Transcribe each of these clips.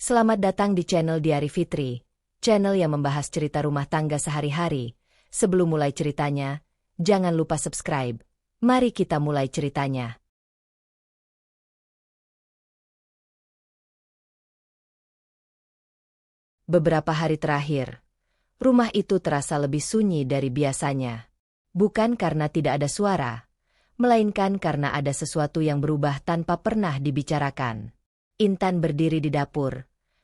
Selamat datang di channel Diari Fitri, channel yang membahas cerita rumah tangga sehari-hari. Sebelum mulai ceritanya, jangan lupa subscribe. Mari kita mulai ceritanya. Beberapa hari terakhir, rumah itu terasa lebih sunyi dari biasanya. Bukan karena tidak ada suara, melainkan karena ada sesuatu yang berubah tanpa pernah dibicarakan. Intan berdiri di dapur,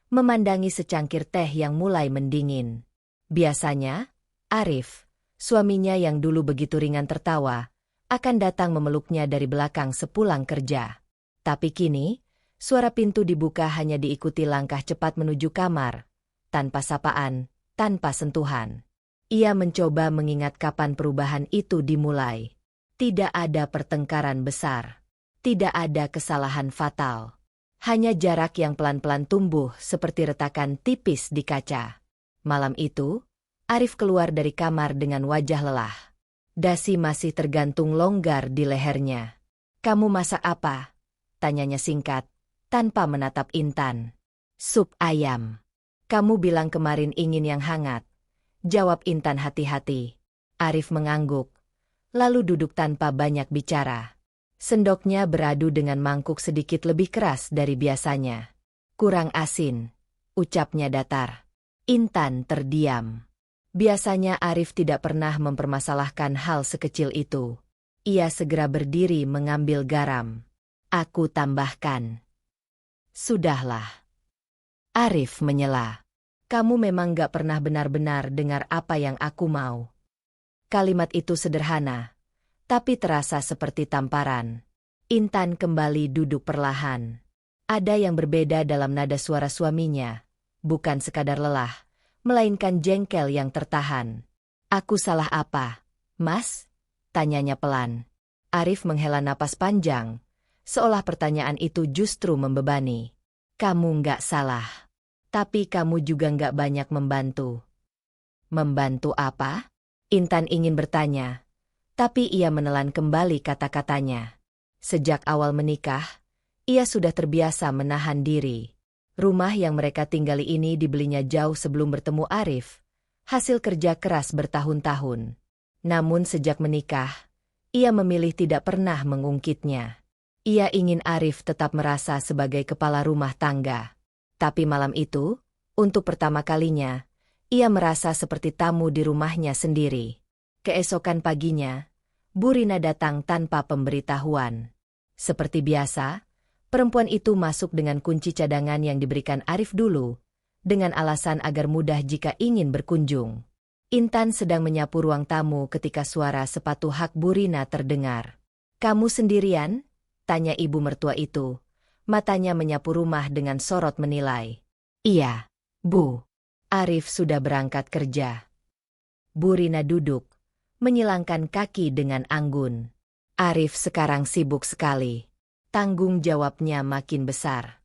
memandangi secangkir teh yang mulai mendingin. Biasanya, Arif, suaminya yang dulu begitu ringan tertawa, akan datang memeluknya dari belakang sepulang kerja. Tapi kini, suara pintu dibuka hanya diikuti langkah cepat menuju kamar, tanpa sapaan, tanpa sentuhan. Ia mencoba mengingat kapan perubahan itu dimulai. Tidak ada pertengkaran besar. Tidak ada kesalahan fatal. Hanya jarak yang pelan-pelan tumbuh seperti retakan tipis di kaca. Malam itu, Arif keluar dari kamar dengan wajah lelah. Dasi masih tergantung longgar di lehernya. "Kamu masak apa?" tanyanya singkat, tanpa menatap Intan. "Sup ayam." "Kamu bilang kemarin ingin yang hangat," jawab Intan hati-hati. Arif mengangguk, lalu duduk tanpa banyak bicara. Sendoknya beradu dengan mangkuk sedikit lebih keras dari biasanya. "Kurang asin," ucapnya datar. Intan terdiam. Biasanya Arif tidak pernah mempermasalahkan hal sekecil itu. Ia segera berdiri mengambil garam. "Aku tambahkan." "Sudahlah." Arif menyela. "Kamu memang gak pernah benar-benar dengar apa yang aku mau." Kalimat itu sederhana, tapi terasa seperti tamparan. Intan kembali duduk perlahan. Ada yang berbeda dalam nada suara suaminya. Bukan sekadar lelah, melainkan jengkel yang tertahan. "Aku salah apa, Mas?" tanyanya pelan. Arif menghela napas panjang, seolah pertanyaan itu justru membebani. "Kamu nggak salah. Tapi kamu juga nggak banyak membantu." "Membantu apa?" Intan ingin bertanya, tapi ia menelan kembali kata-katanya. Sejak awal menikah, ia sudah terbiasa menahan diri. Rumah yang mereka tinggali ini dibelinya jauh sebelum bertemu Arif, hasil kerja keras bertahun-tahun. Namun sejak menikah, ia memilih tidak pernah mengungkitnya. Ia ingin Arif tetap merasa sebagai kepala rumah tangga. Tapi malam itu, untuk pertama kalinya, ia merasa seperti tamu di rumahnya sendiri. Keesokan paginya, Bu Rina datang tanpa pemberitahuan. Seperti biasa, perempuan itu masuk dengan kunci cadangan yang diberikan Arif dulu, dengan alasan agar mudah jika ingin berkunjung. Intan sedang menyapu ruang tamu ketika suara sepatu hak Bu Rina terdengar. "Kamu sendirian?" tanya ibu mertua itu. Matanya menyapu rumah dengan sorot menilai. "Iya, Bu. Arif sudah berangkat kerja." Bu Rina duduk, menyilangkan kaki dengan anggun. "Arif sekarang sibuk sekali." Tanggung jawabnya makin besar.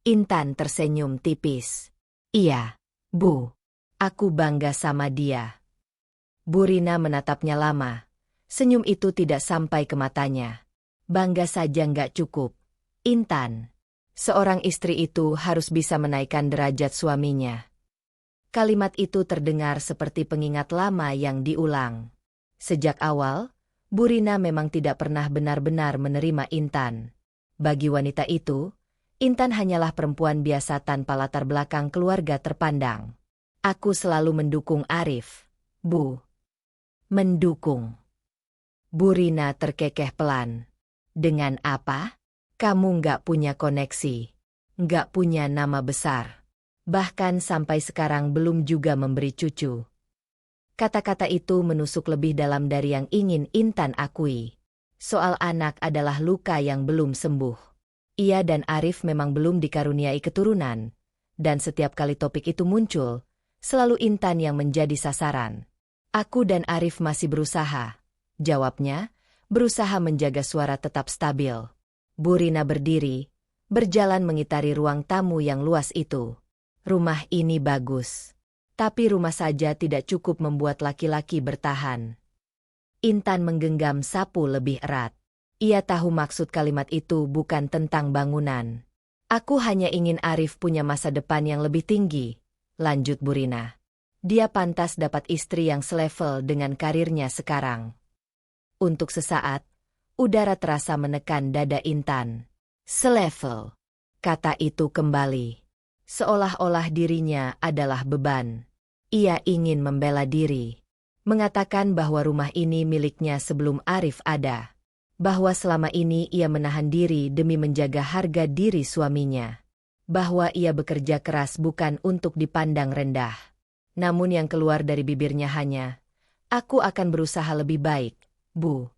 Intan tersenyum tipis. "Iya, Bu. Aku bangga sama dia." Bu Rina menatapnya lama. Senyum itu tidak sampai ke matanya. "Bangga saja nggak cukup, Intan. Seorang istri itu harus bisa menaikkan derajat suaminya." Kalimat itu terdengar seperti pengingat lama yang diulang. Sejak awal, Bu Rina memang tidak pernah benar-benar menerima Intan. Bagi wanita itu, Intan hanyalah perempuan biasa tanpa latar belakang keluarga terpandang. "Aku selalu mendukung Arif, Bu." "Mendukung?" Bu Rina terkekeh pelan. "Dengan apa? Kamu nggak punya koneksi, nggak punya nama besar. Bahkan sampai sekarang belum juga memberi cucu." Kata-kata itu menusuk lebih dalam dari yang ingin Intan akui. Soal anak adalah luka yang belum sembuh. Ia dan Arif memang belum dikaruniai keturunan, dan setiap kali topik itu muncul, selalu Intan yang menjadi sasaran. "Aku dan Arif masih berusaha," jawabnya, berusaha menjaga suara tetap stabil. Bu Rina berdiri, berjalan mengitari ruang tamu yang luas itu. "Rumah ini bagus. Tapi rumah saja tidak cukup membuat laki-laki bertahan." Intan menggenggam sapu lebih erat. Ia tahu maksud kalimat itu bukan tentang bangunan. Aku hanya ingin Arif punya masa depan yang lebih tinggi, lanjut Burina. Dia pantas dapat istri yang selevel dengan karirnya sekarang. Untuk sesaat, udara terasa menekan dada Intan. Selevel. Kata itu kembali. Seolah-olah dirinya adalah beban. Ia ingin membela diri. Mengatakan bahwa rumah ini miliknya sebelum Arif ada. Bahwa selama ini ia menahan diri demi menjaga harga diri suaminya. Bahwa ia bekerja keras bukan untuk dipandang rendah. Namun yang keluar dari bibirnya hanya, "Aku akan berusaha lebih baik, Bu."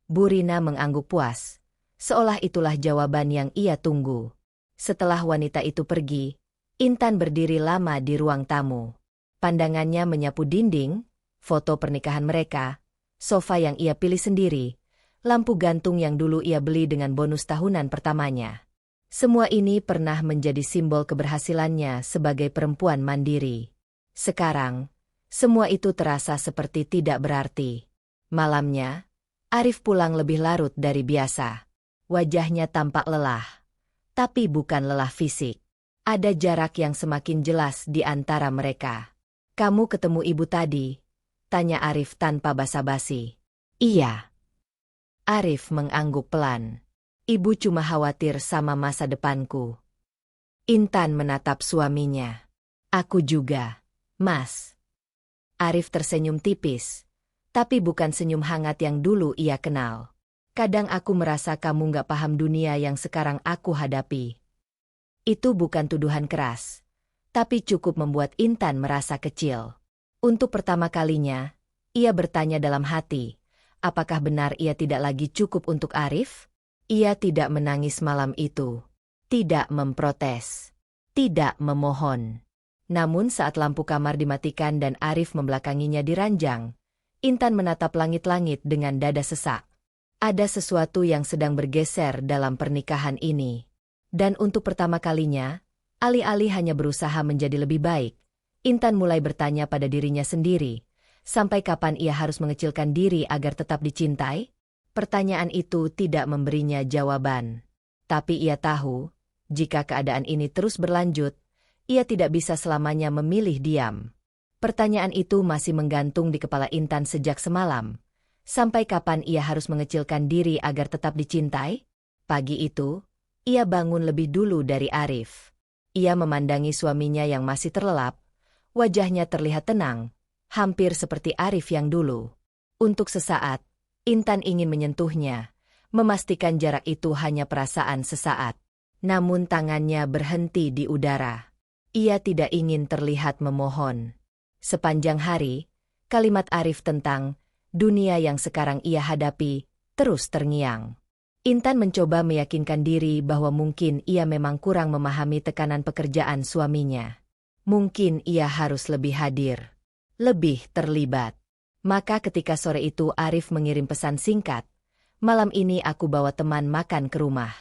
Burina mengangguk puas. Seolah itulah jawaban yang ia tunggu. Setelah wanita itu pergi, Intan berdiri lama di ruang tamu. Pandangannya menyapu dinding, foto pernikahan mereka, sofa yang ia pilih sendiri, lampu gantung yang dulu ia beli dengan bonus tahunan pertamanya. Semua ini pernah menjadi simbol keberhasilannya sebagai perempuan mandiri. Sekarang, semua itu terasa seperti tidak berarti. Malamnya, Arif pulang lebih larut dari biasa. Wajahnya tampak lelah. Tapi bukan lelah fisik. Ada jarak yang semakin jelas di antara mereka. "Kamu ketemu ibu tadi?" tanya Arif tanpa basa-basi. "Iya." Arif mengangguk pelan. "Ibu cuma khawatir sama masa depanku." Intan menatap suaminya. "Aku juga, Mas." Arif tersenyum tipis. Tapi bukan senyum hangat yang dulu ia kenal. "Kadang aku merasa kamu gak paham dunia yang sekarang aku hadapi." Itu bukan tuduhan keras. Tapi cukup membuat Intan merasa kecil. Untuk pertama kalinya, ia bertanya dalam hati, apakah benar ia tidak lagi cukup untuk Arif? Ia tidak menangis malam itu. Tidak memprotes. Tidak memohon. Namun saat lampu kamar dimatikan dan Arif membelakanginya di ranjang, Intan menatap langit-langit dengan dada sesak. Ada sesuatu yang sedang bergeser dalam pernikahan ini. Dan untuk pertama kalinya, alih-alih hanya berusaha menjadi lebih baik, Intan mulai bertanya pada dirinya sendiri, sampai kapan ia harus mengecilkan diri agar tetap dicintai? Pertanyaan itu tidak memberinya jawaban. Tapi ia tahu, jika keadaan ini terus berlanjut, ia tidak bisa selamanya memilih diam. Pertanyaan itu masih menggantung di kepala Intan sejak semalam. Sampai kapan ia harus mengecilkan diri agar tetap dicintai? Pagi itu, ia bangun lebih dulu dari Arif. Ia memandangi suaminya yang masih terlelap. Wajahnya terlihat tenang, hampir seperti Arif yang dulu. Untuk sesaat, Intan ingin menyentuhnya, memastikan jarak itu hanya perasaan sesaat. Namun tangannya berhenti di udara. Ia tidak ingin terlihat memohon. Sepanjang hari, kalimat Arif tentang dunia yang sekarang ia hadapi terus terngiang. Intan mencoba meyakinkan diri bahwa mungkin ia memang kurang memahami tekanan pekerjaan suaminya. Mungkin ia harus lebih hadir, lebih terlibat. Maka ketika sore itu Arif mengirim pesan singkat, "Malam ini aku bawa teman makan ke rumah.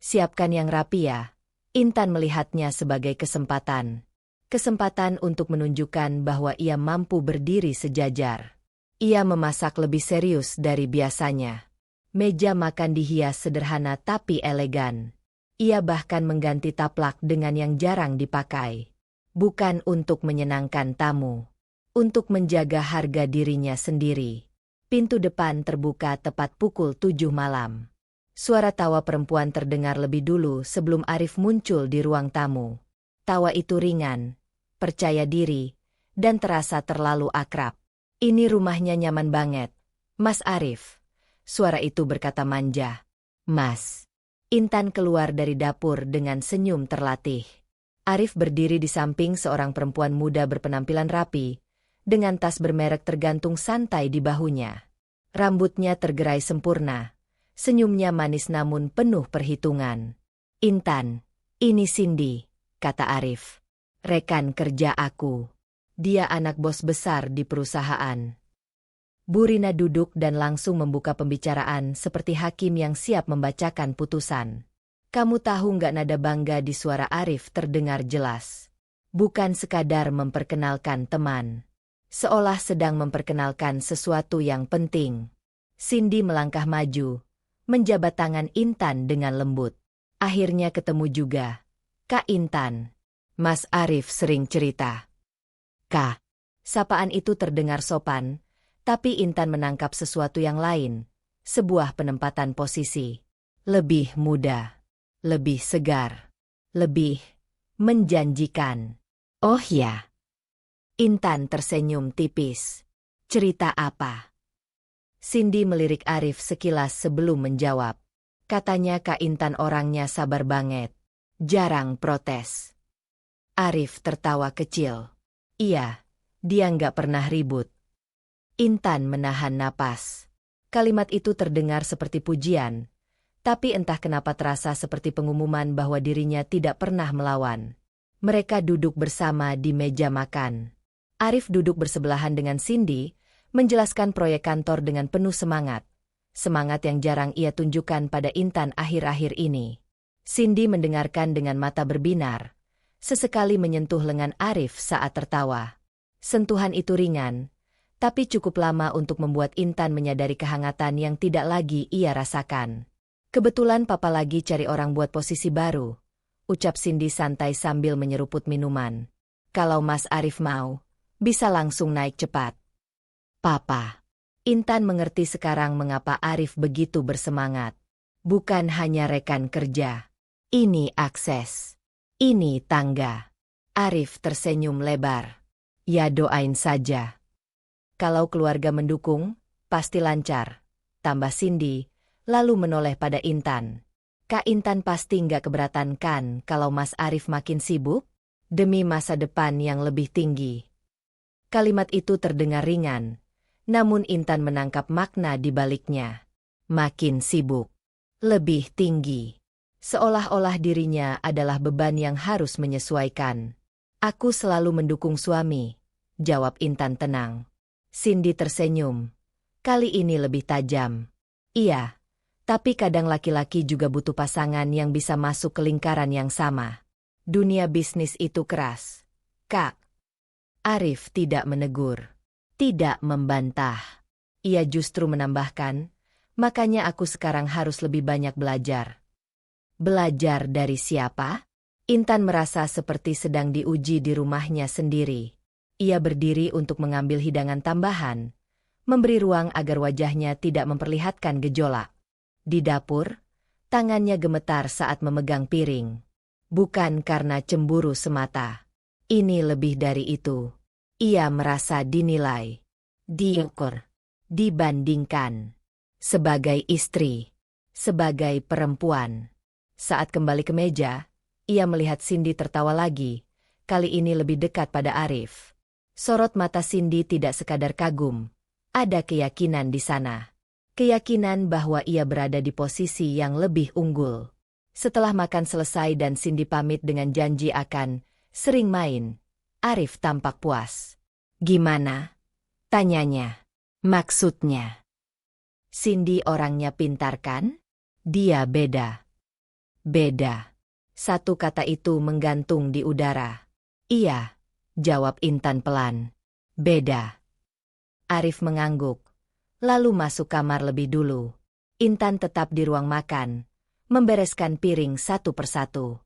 Siapkan yang rapi ya." Intan melihatnya sebagai kesempatan. Kesempatan untuk menunjukkan bahwa ia mampu berdiri sejajar. Ia memasak lebih serius dari biasanya. Meja makan dihias sederhana tapi elegan. Ia bahkan mengganti taplak dengan yang jarang dipakai. Bukan untuk menyenangkan tamu. Untuk menjaga harga dirinya sendiri. Pintu depan terbuka tepat pukul 7 malam. Suara tawa perempuan terdengar lebih dulu sebelum Arif muncul di ruang tamu. Tawa itu ringan, percaya diri, dan terasa terlalu akrab. "Ini rumahnya nyaman banget, Mas Arif." Suara itu berkata manja. "Mas." Intan keluar dari dapur dengan senyum terlatih. Arif berdiri di samping seorang perempuan muda berpenampilan rapi, dengan tas bermerek tergantung santai di bahunya. Rambutnya tergerai sempurna, senyumnya manis namun penuh perhitungan. "Intan, ini Cindy," kata Arif. "Rekan kerja aku. Dia anak bos besar di perusahaan." Burina duduk dan langsung membuka pembicaraan seperti hakim yang siap membacakan putusan. "Kamu tahu nggak?" Nada bangga di suara Arif terdengar jelas. Bukan sekadar memperkenalkan teman. Seolah sedang memperkenalkan sesuatu yang penting. Cindy melangkah maju, menjabat tangan Intan dengan lembut. Akhirnya ketemu juga. Kak Intan. Mas Arif sering cerita. Kak. Sapaan itu terdengar sopan, tapi Intan menangkap sesuatu yang lain. Sebuah penempatan posisi. Lebih muda. Lebih segar. Lebih menjanjikan. Oh ya. Intan tersenyum tipis. Cerita apa? Cindy melirik Arif sekilas sebelum menjawab. Katanya Kak Intan orangnya sabar banget. Jarang protes. Arif tertawa kecil. Iya, dia nggak pernah ribut. Intan menahan napas. Kalimat itu terdengar seperti pujian, tapi entah kenapa terasa seperti pengumuman bahwa dirinya tidak pernah melawan. Mereka duduk bersama di meja makan. Arif duduk bersebelahan dengan Cindy, menjelaskan proyek kantor dengan penuh semangat. Semangat yang jarang ia tunjukkan pada Intan akhir-akhir ini. Cindy mendengarkan dengan mata berbinar, sesekali menyentuh lengan Arif saat tertawa. Sentuhan itu ringan, tapi cukup lama untuk membuat Intan menyadari kehangatan yang tidak lagi ia rasakan. Kebetulan papa lagi cari orang buat posisi baru, ucap Cindy santai sambil menyeruput minuman. Kalau Mas Arif mau, bisa langsung naik cepat. Papa. Intan mengerti sekarang mengapa Arif begitu bersemangat. Bukan hanya rekan kerja. Ini akses. Ini tangga. Arif tersenyum lebar. Ya doain saja. Kalau keluarga mendukung, pasti lancar. Tambah Cindy, lalu menoleh pada Intan. Kak Intan pasti nggak keberatan kan kalau Mas Arif makin sibuk? Demi masa depan yang lebih tinggi. Kalimat itu terdengar ringan. Namun Intan menangkap makna di baliknya. Makin sibuk. Lebih tinggi. Seolah-olah dirinya adalah beban yang harus menyesuaikan. Aku selalu mendukung suami, jawab Intan tenang. Cindy tersenyum. Kali ini lebih tajam. Iya, tapi kadang laki-laki juga butuh pasangan yang bisa masuk ke lingkaran yang sama. Dunia bisnis itu keras. Kak. Arif tidak menegur. Tidak membantah. Ia justru menambahkan, makanya aku sekarang harus lebih banyak belajar. Belajar dari siapa? Intan merasa seperti sedang diuji di rumahnya sendiri. Ia berdiri untuk mengambil hidangan tambahan, memberi ruang agar wajahnya tidak memperlihatkan gejolak. Di dapur, tangannya gemetar saat memegang piring. Bukan karena cemburu semata. Ini lebih dari itu. Ia merasa dinilai, diukur, dibandingkan. Sebagai istri, sebagai perempuan. Saat kembali ke meja, ia melihat Cindy tertawa lagi, kali ini lebih dekat pada Arif. Sorot mata Cindy tidak sekadar kagum, ada keyakinan di sana. Keyakinan bahwa ia berada di posisi yang lebih unggul. Setelah makan selesai dan Cindy pamit dengan janji akan sering main, Arif tampak puas. Gimana? Tanyanya. Maksudnya. Cindy orangnya pintar kan? Dia beda. Beda. Satu kata itu menggantung di udara. Iya, jawab Intan pelan. Beda. Arif mengangguk, lalu masuk kamar lebih dulu. Intan tetap di ruang makan, membereskan piring satu persatu.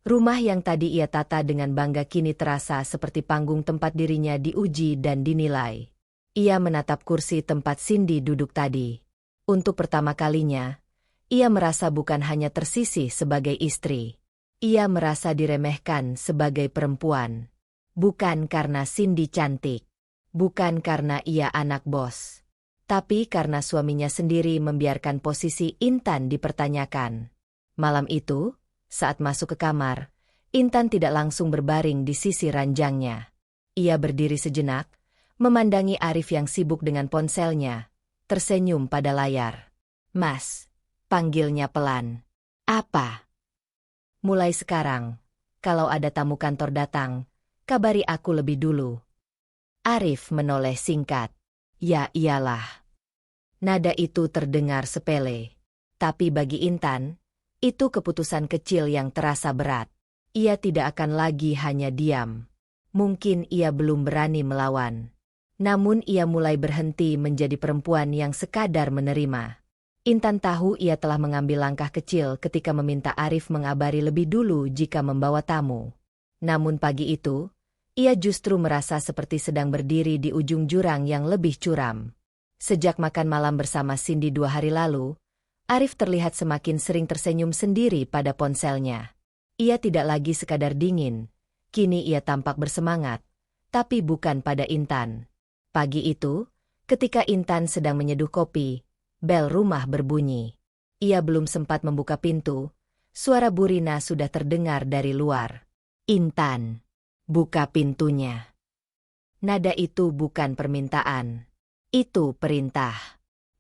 Rumah yang tadi ia tata dengan bangga kini terasa seperti panggung tempat dirinya diuji dan dinilai. Ia menatap kursi tempat Cindy duduk tadi. Untuk pertama kalinya, ia merasa bukan hanya tersisih sebagai istri. Ia merasa diremehkan sebagai perempuan. Bukan karena Cindy cantik. Bukan karena ia anak bos. Tapi karena suaminya sendiri membiarkan posisi Intan dipertanyakan. Malam itu, saat masuk ke kamar, Intan tidak langsung berbaring di sisi ranjangnya. Ia berdiri sejenak, memandangi Arif yang sibuk dengan ponselnya, tersenyum pada layar. Mas, panggilnya pelan. Apa? Mulai sekarang, kalau ada tamu kantor datang, kabari aku lebih dulu. Arif menoleh singkat. Ya iyalah. Nada itu terdengar sepele. Tapi bagi Intan, itu keputusan kecil yang terasa berat. Ia tidak akan lagi hanya diam. Mungkin ia belum berani melawan. Namun ia mulai berhenti menjadi perempuan yang sekadar menerima. Intan tahu ia telah mengambil langkah kecil ketika meminta Arif mengabari lebih dulu jika membawa tamu. Namun pagi itu, ia justru merasa seperti sedang berdiri di ujung jurang yang lebih curam. Sejak makan malam bersama Cindy 2 hari lalu, Arif terlihat semakin sering tersenyum sendiri pada ponselnya. Ia tidak lagi sekadar dingin, kini ia tampak bersemangat, tapi bukan pada Intan. Pagi itu, ketika Intan sedang menyeduh kopi, bel rumah berbunyi. Ia belum sempat membuka pintu, suara Bu Rina sudah terdengar dari luar. "Intan, buka pintunya." Nada itu bukan permintaan. Itu perintah.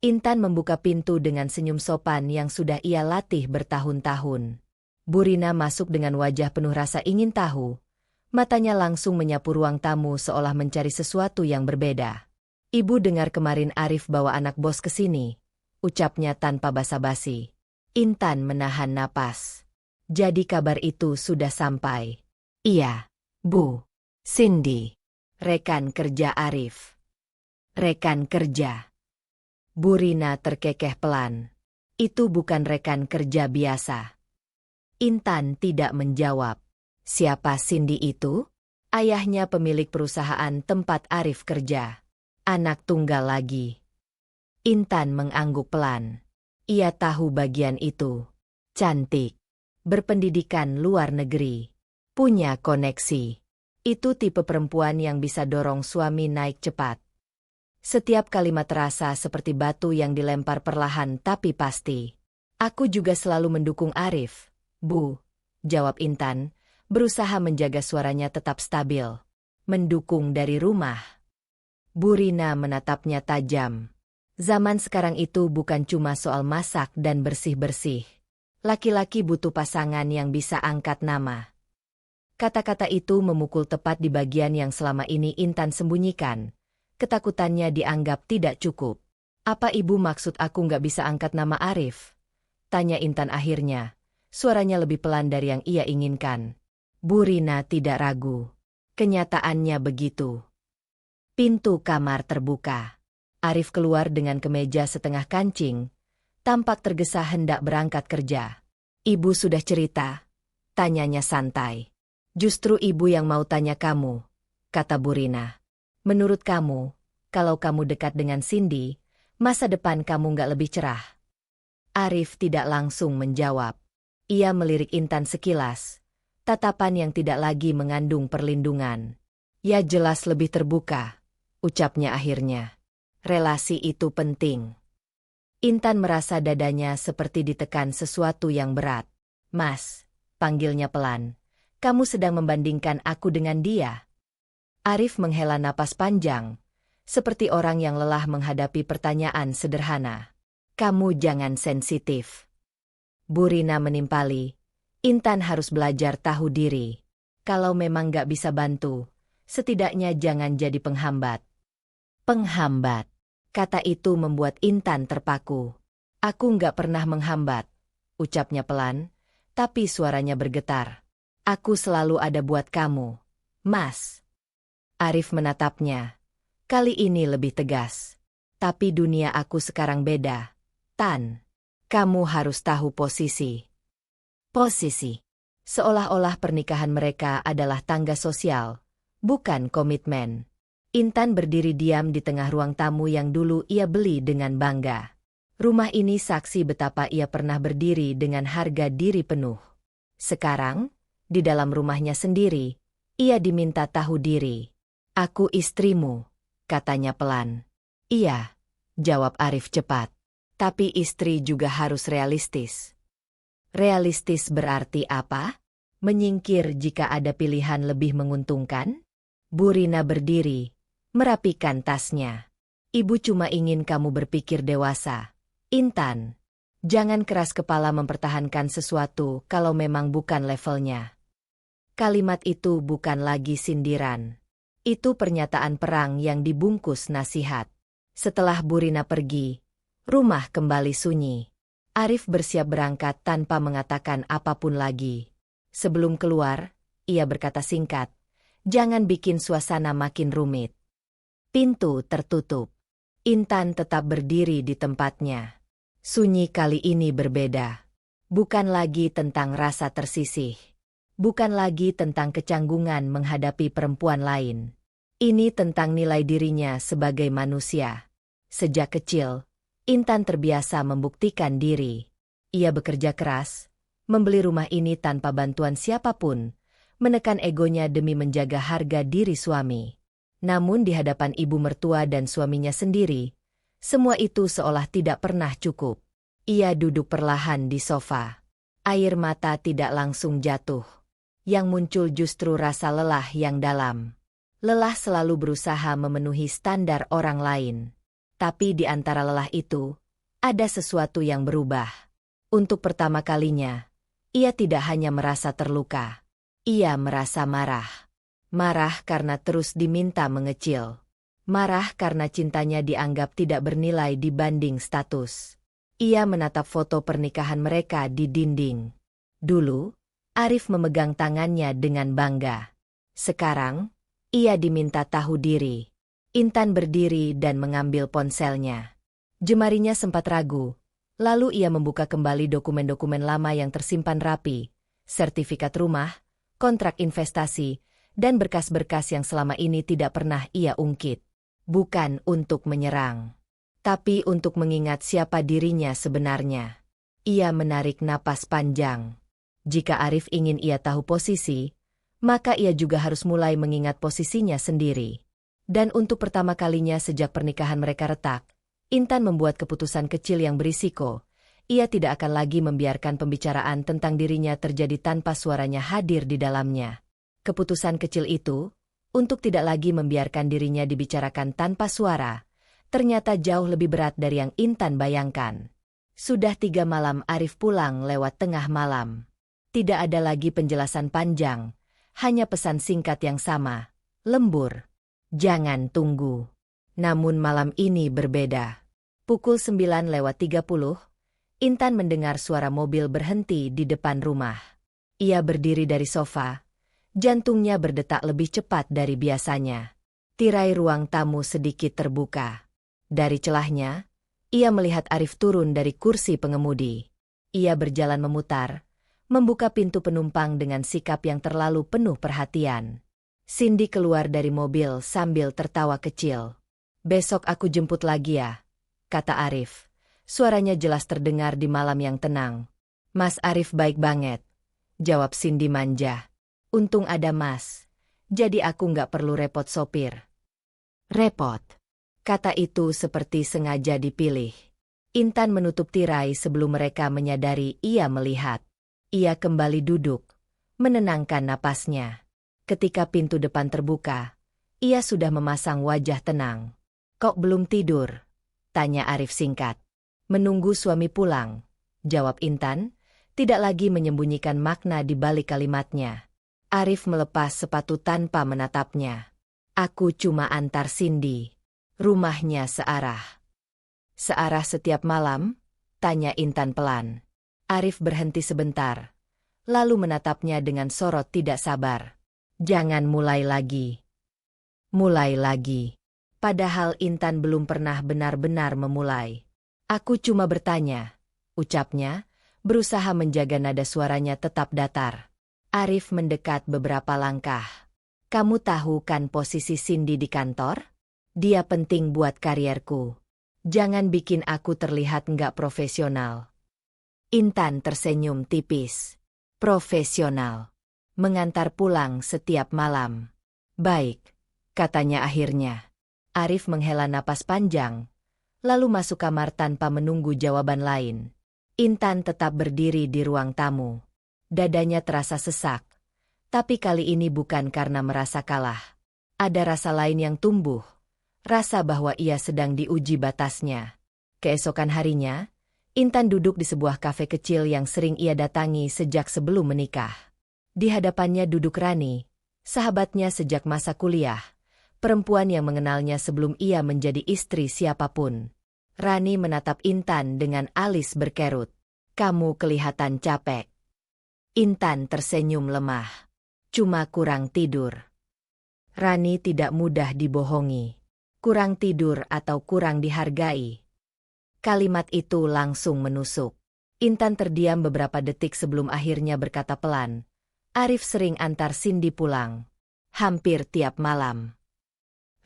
Intan membuka pintu dengan senyum sopan yang sudah ia latih bertahun-tahun. Bu Rina masuk dengan wajah penuh rasa ingin tahu. Matanya langsung menyapu ruang tamu seolah mencari sesuatu yang berbeda. "Ibu dengar kemarin Arif bawa anak bos ke sini," ucapnya tanpa basa-basi. Intan menahan napas. "Jadi kabar itu sudah sampai?" "Iya, Bu. Cindy, rekan kerja Arif." "Rekan kerja?" Bu Rina terkekeh pelan. "Itu bukan rekan kerja biasa." Intan tidak menjawab. Siapa Cindy itu? Ayahnya pemilik perusahaan tempat Arif kerja. Anak tunggal lagi. Intan mengangguk pelan. Ia tahu bagian itu. Cantik. Berpendidikan luar negeri. Punya koneksi. Itu tipe perempuan yang bisa dorong suami naik cepat. Setiap kalimat terasa seperti batu yang dilempar perlahan tapi pasti. "Aku juga selalu mendukung Arif, Bu," jawab Intan, berusaha menjaga suaranya tetap stabil. "Mendukung dari rumah?" Bu Rina menatapnya tajam. Zaman sekarang itu bukan cuma soal masak dan bersih-bersih. Laki-laki butuh pasangan yang bisa angkat nama. Kata-kata itu memukul tepat di bagian yang selama ini Intan sembunyikan. Ketakutannya dianggap tidak cukup. "Apa ibu maksud aku nggak bisa angkat nama Arif?" tanya Intan akhirnya. Suaranya lebih pelan dari yang ia inginkan. Bu Rina tidak ragu. Kenyataannya begitu. Pintu kamar terbuka. Arif keluar dengan kemeja setengah kancing, tampak tergesa hendak berangkat kerja. "Ibu sudah cerita?" tanyanya santai. "Justru ibu yang mau tanya kamu," kata Bu Rina. "Menurut kamu, kalau kamu dekat dengan Cindy, masa depan kamu nggak lebih cerah?" Arif tidak langsung menjawab. Ia melirik Intan sekilas, tatapan yang tidak lagi mengandung perlindungan. "Ya jelas lebih terbuka," ucapnya akhirnya. "Relasi itu penting." Intan merasa dadanya seperti ditekan sesuatu yang berat. "Mas," panggilnya pelan, "kamu sedang membandingkan aku dengan dia?" Arif menghela napas panjang, seperti orang yang lelah menghadapi pertanyaan sederhana. "Kamu jangan sensitif." Bu Rina menimpali. "Intan harus belajar tahu diri. Kalau memang gak bisa bantu, setidaknya jangan jadi penghambat." "Penghambat." Kata itu membuat Intan terpaku. "Aku nggak pernah menghambat," ucapnya pelan, tapi suaranya bergetar. "Aku selalu ada buat kamu, Mas." Arif menatapnya. Kali ini lebih tegas. "Tapi dunia aku sekarang beda, Tan. Kamu harus tahu posisi." Posisi. Seolah-olah pernikahan mereka adalah tangga sosial, bukan komitmen. Intan berdiri diam di tengah ruang tamu yang dulu ia beli dengan bangga. Rumah ini saksi betapa ia pernah berdiri dengan harga diri penuh. Sekarang, di dalam rumahnya sendiri, ia diminta tahu diri. "Aku istrimu," katanya pelan. "Iya," jawab Arif cepat. "Tapi istri juga harus realistis." Realistis berarti apa? Menyingkir jika ada pilihan lebih menguntungkan? Bu Rina berdiri, merapikan tasnya. "Ibu cuma ingin kamu berpikir dewasa, Intan. Jangan keras kepala mempertahankan sesuatu kalau memang bukan levelnya." Kalimat itu bukan lagi sindiran. Itu pernyataan perang yang dibungkus nasihat. Setelah Bu Rina pergi, rumah kembali sunyi. Arif bersiap berangkat tanpa mengatakan apapun lagi. Sebelum keluar, ia berkata singkat, "Jangan bikin suasana makin rumit." Pintu tertutup. Intan tetap berdiri di tempatnya. Sunyi kali ini berbeda. Bukan lagi tentang rasa tersisih. Bukan lagi tentang kecanggungan menghadapi perempuan lain. Ini tentang nilai dirinya sebagai manusia. Sejak kecil, Intan terbiasa membuktikan diri. Ia bekerja keras, membeli rumah ini tanpa bantuan siapapun, menekan egonya demi menjaga harga diri suami. Namun di hadapan ibu mertua dan suaminya sendiri, semua itu seolah tidak pernah cukup. Ia duduk perlahan di sofa. Air mata tidak langsung jatuh. Yang muncul justru rasa lelah yang dalam. Lelah selalu berusaha memenuhi standar orang lain. Tapi di antara lelah itu, ada sesuatu yang berubah. Untuk pertama kalinya, ia tidak hanya merasa terluka. Ia merasa marah. Marah karena terus diminta mengecil. Marah karena cintanya dianggap tidak bernilai dibanding status. Ia menatap foto pernikahan mereka di dinding. Dulu, Arif memegang tangannya dengan bangga. Sekarang, ia diminta tahu diri. Intan berdiri dan mengambil ponselnya. Jemarinya sempat ragu. Lalu ia membuka kembali dokumen-dokumen lama yang tersimpan rapi. Sertifikat rumah, kontrak investasi, dan berkas-berkas yang selama ini tidak pernah ia ungkit. Bukan untuk menyerang, tapi untuk mengingat siapa dirinya sebenarnya. Ia menarik napas panjang. Jika Arif ingin ia tahu posisi, maka ia juga harus mulai mengingat posisinya sendiri. Dan untuk pertama kalinya sejak pernikahan mereka retak, Intan membuat keputusan kecil yang berisiko. Ia tidak akan lagi membiarkan pembicaraan tentang dirinya terjadi tanpa suaranya hadir di dalamnya. Keputusan kecil itu, untuk tidak lagi membiarkan dirinya dibicarakan tanpa suara, ternyata jauh lebih berat dari yang Intan bayangkan. Sudah 3 malam Arif pulang lewat tengah malam. Tidak ada lagi penjelasan panjang, hanya pesan singkat yang sama, lembur. Jangan tunggu. Namun malam ini berbeda. Pukul 9:30, Intan mendengar suara mobil berhenti di depan rumah. Ia berdiri dari sofa. Jantungnya berdetak lebih cepat dari biasanya. Tirai ruang tamu sedikit terbuka. Dari celahnya, ia melihat Arif turun dari kursi pengemudi. Ia berjalan memutar, membuka pintu penumpang dengan sikap yang terlalu penuh perhatian. Cindy keluar dari mobil sambil tertawa kecil. "Besok aku jemput lagi ya," kata Arif. Suaranya jelas terdengar di malam yang tenang. "Mas Arif baik banget," jawab Cindy manja. "Untung ada Mas, jadi aku nggak perlu repot sopir." Repot. Kata itu seperti sengaja dipilih. Intan menutup tirai sebelum mereka menyadari ia melihat. Ia kembali duduk, menenangkan napasnya. Ketika pintu depan terbuka, ia sudah memasang wajah tenang. "Kok belum tidur?" tanya Arif singkat. "Menunggu suami pulang," jawab Intan, tidak lagi menyembunyikan makna di balik kalimatnya. Arif melepas sepatu tanpa menatapnya. "Aku cuma antar Cindy. Rumahnya searah." "Searah setiap malam?" tanya Intan pelan. Arif berhenti sebentar, lalu menatapnya dengan sorot tidak sabar. "Jangan mulai lagi." Mulai lagi. Padahal Intan belum pernah benar-benar memulai. "Aku cuma bertanya," ucapnya, berusaha menjaga nada suaranya tetap datar. Arif mendekat beberapa langkah. "Kamu tahu kan posisi Cindy di kantor? Dia penting buat karierku. Jangan bikin aku terlihat nggak profesional." Intan tersenyum tipis. "Profesional. Mengantar pulang setiap malam." "Baik," katanya akhirnya. Arif menghela napas panjang, lalu masuk kamar tanpa menunggu jawaban lain. Intan tetap berdiri di ruang tamu. Dadanya terasa sesak, tapi kali ini bukan karena merasa kalah. Ada rasa lain yang tumbuh, rasa bahwa ia sedang diuji batasnya. Keesokan harinya, Intan duduk di sebuah kafe kecil yang sering ia datangi sejak sebelum menikah. Di hadapannya duduk Rani, sahabatnya sejak masa kuliah, perempuan yang mengenalnya sebelum ia menjadi istri siapapun. Rani menatap Intan dengan alis berkerut. "Kamu kelihatan capek." Intan tersenyum lemah. "Cuma kurang tidur." Rani tidak mudah dibohongi. Kurang tidur atau kurang dihargai. Kalimat itu langsung menusuk. Intan terdiam beberapa detik sebelum akhirnya berkata pelan, "Arif sering antar Cindy pulang. Hampir tiap malam."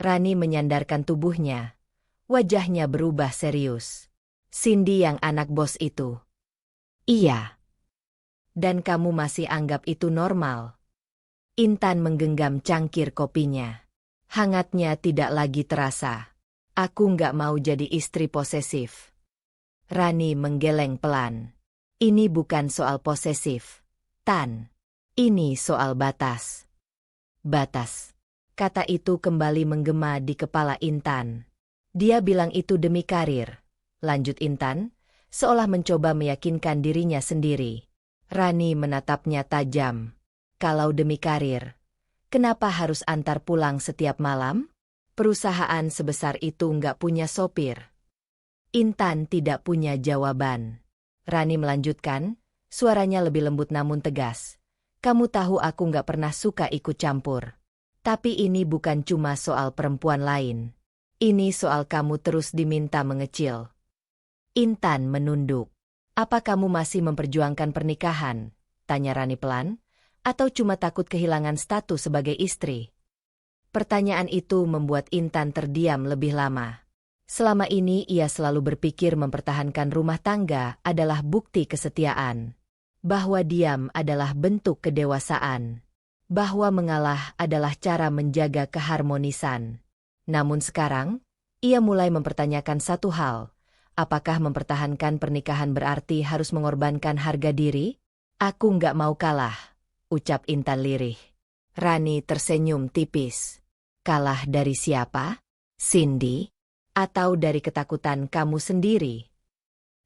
Rani menyandarkan tubuhnya. Wajahnya berubah serius. "Cindy yang anak bos itu?" "Iya." "Dan kamu masih anggap itu normal?" Intan menggenggam cangkir kopinya. Hangatnya tidak lagi terasa. "Aku nggak mau jadi istri posesif." Rani menggeleng pelan. "Ini bukan soal posesif, Tan. Ini soal batas." "Batas." Kata itu kembali menggema di kepala Intan. "Dia bilang itu demi karir," lanjut Intan, seolah mencoba meyakinkan dirinya sendiri. Rani menatapnya tajam. "Kalau demi karir, kenapa harus antar pulang setiap malam? Perusahaan sebesar itu nggak punya sopir." Intan tidak punya jawaban. Rani melanjutkan, suaranya lebih lembut namun tegas. "Kamu tahu aku nggak pernah suka ikut campur. Tapi ini bukan cuma soal perempuan lain. Ini soal kamu terus diminta mengecil." Intan menunduk. "Apa kamu masih memperjuangkan pernikahan?" tanya Rani pelan. "Atau cuma takut kehilangan status sebagai istri?" Pertanyaan itu membuat Intan terdiam lebih lama. Selama ini ia selalu berpikir mempertahankan rumah tangga adalah bukti kesetiaan. Bahwa diam adalah bentuk kedewasaan. Bahwa mengalah adalah cara menjaga keharmonisan. Namun sekarang, ia mulai mempertanyakan satu hal. Apakah mempertahankan pernikahan berarti harus mengorbankan harga diri? "Aku nggak mau kalah," ucap Intan lirih. Rani tersenyum tipis. "Kalah dari siapa? Cindy? Atau dari ketakutan kamu sendiri?"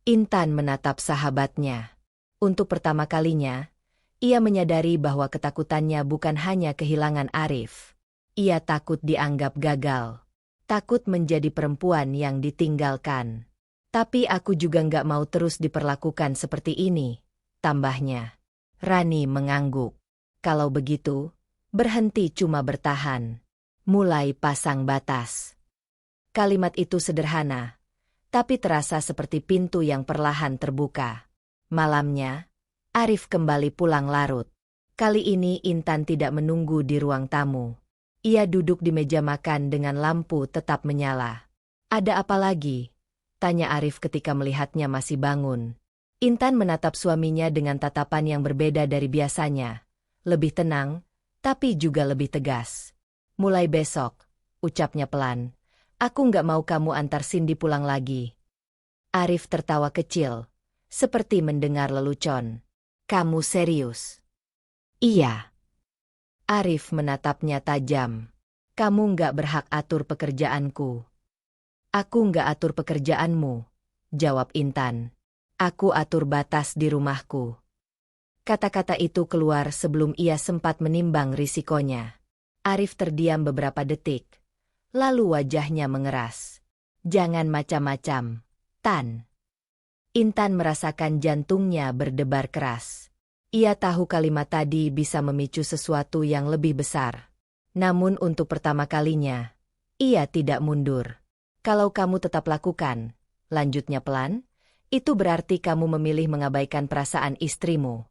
Intan menatap sahabatnya. Untuk pertama kalinya, ia menyadari bahwa ketakutannya bukan hanya kehilangan Arif. Ia takut dianggap gagal. Takut menjadi perempuan yang ditinggalkan. "Tapi aku juga nggak mau terus diperlakukan seperti ini," tambahnya. Rani mengangguk. "Kalau begitu, berhenti cuma bertahan. Mulai pasang batas." Kalimat itu sederhana, tapi terasa seperti pintu yang perlahan terbuka. Malamnya, Arif kembali pulang larut. Kali ini Intan tidak menunggu di ruang tamu. Ia duduk di meja makan dengan lampu tetap menyala. "Ada apa lagi?" tanya Arif ketika melihatnya masih bangun. Intan menatap suaminya dengan tatapan yang berbeda dari biasanya. Lebih tenang, tapi juga lebih tegas. "Mulai besok," ucapnya pelan, "aku nggak mau kamu antar Cindy pulang lagi." Arif tertawa kecil, seperti mendengar lelucon. "Kamu serius?" "Iya." Arif menatapnya tajam. "Kamu nggak berhak atur pekerjaanku." "Aku nggak atur pekerjaanmu," jawab Intan. "Aku atur batas di rumahku." Kata-kata itu keluar sebelum ia sempat menimbang risikonya. Arif terdiam beberapa detik. Lalu wajahnya mengeras. "Jangan macam-macam, Tan." Intan merasakan jantungnya berdebar keras. Ia tahu kalimat tadi bisa memicu sesuatu yang lebih besar. Namun untuk pertama kalinya, ia tidak mundur. "Kalau kamu tetap lakukan," lanjutnya pelan, "itu berarti kamu memilih mengabaikan perasaan istrimu."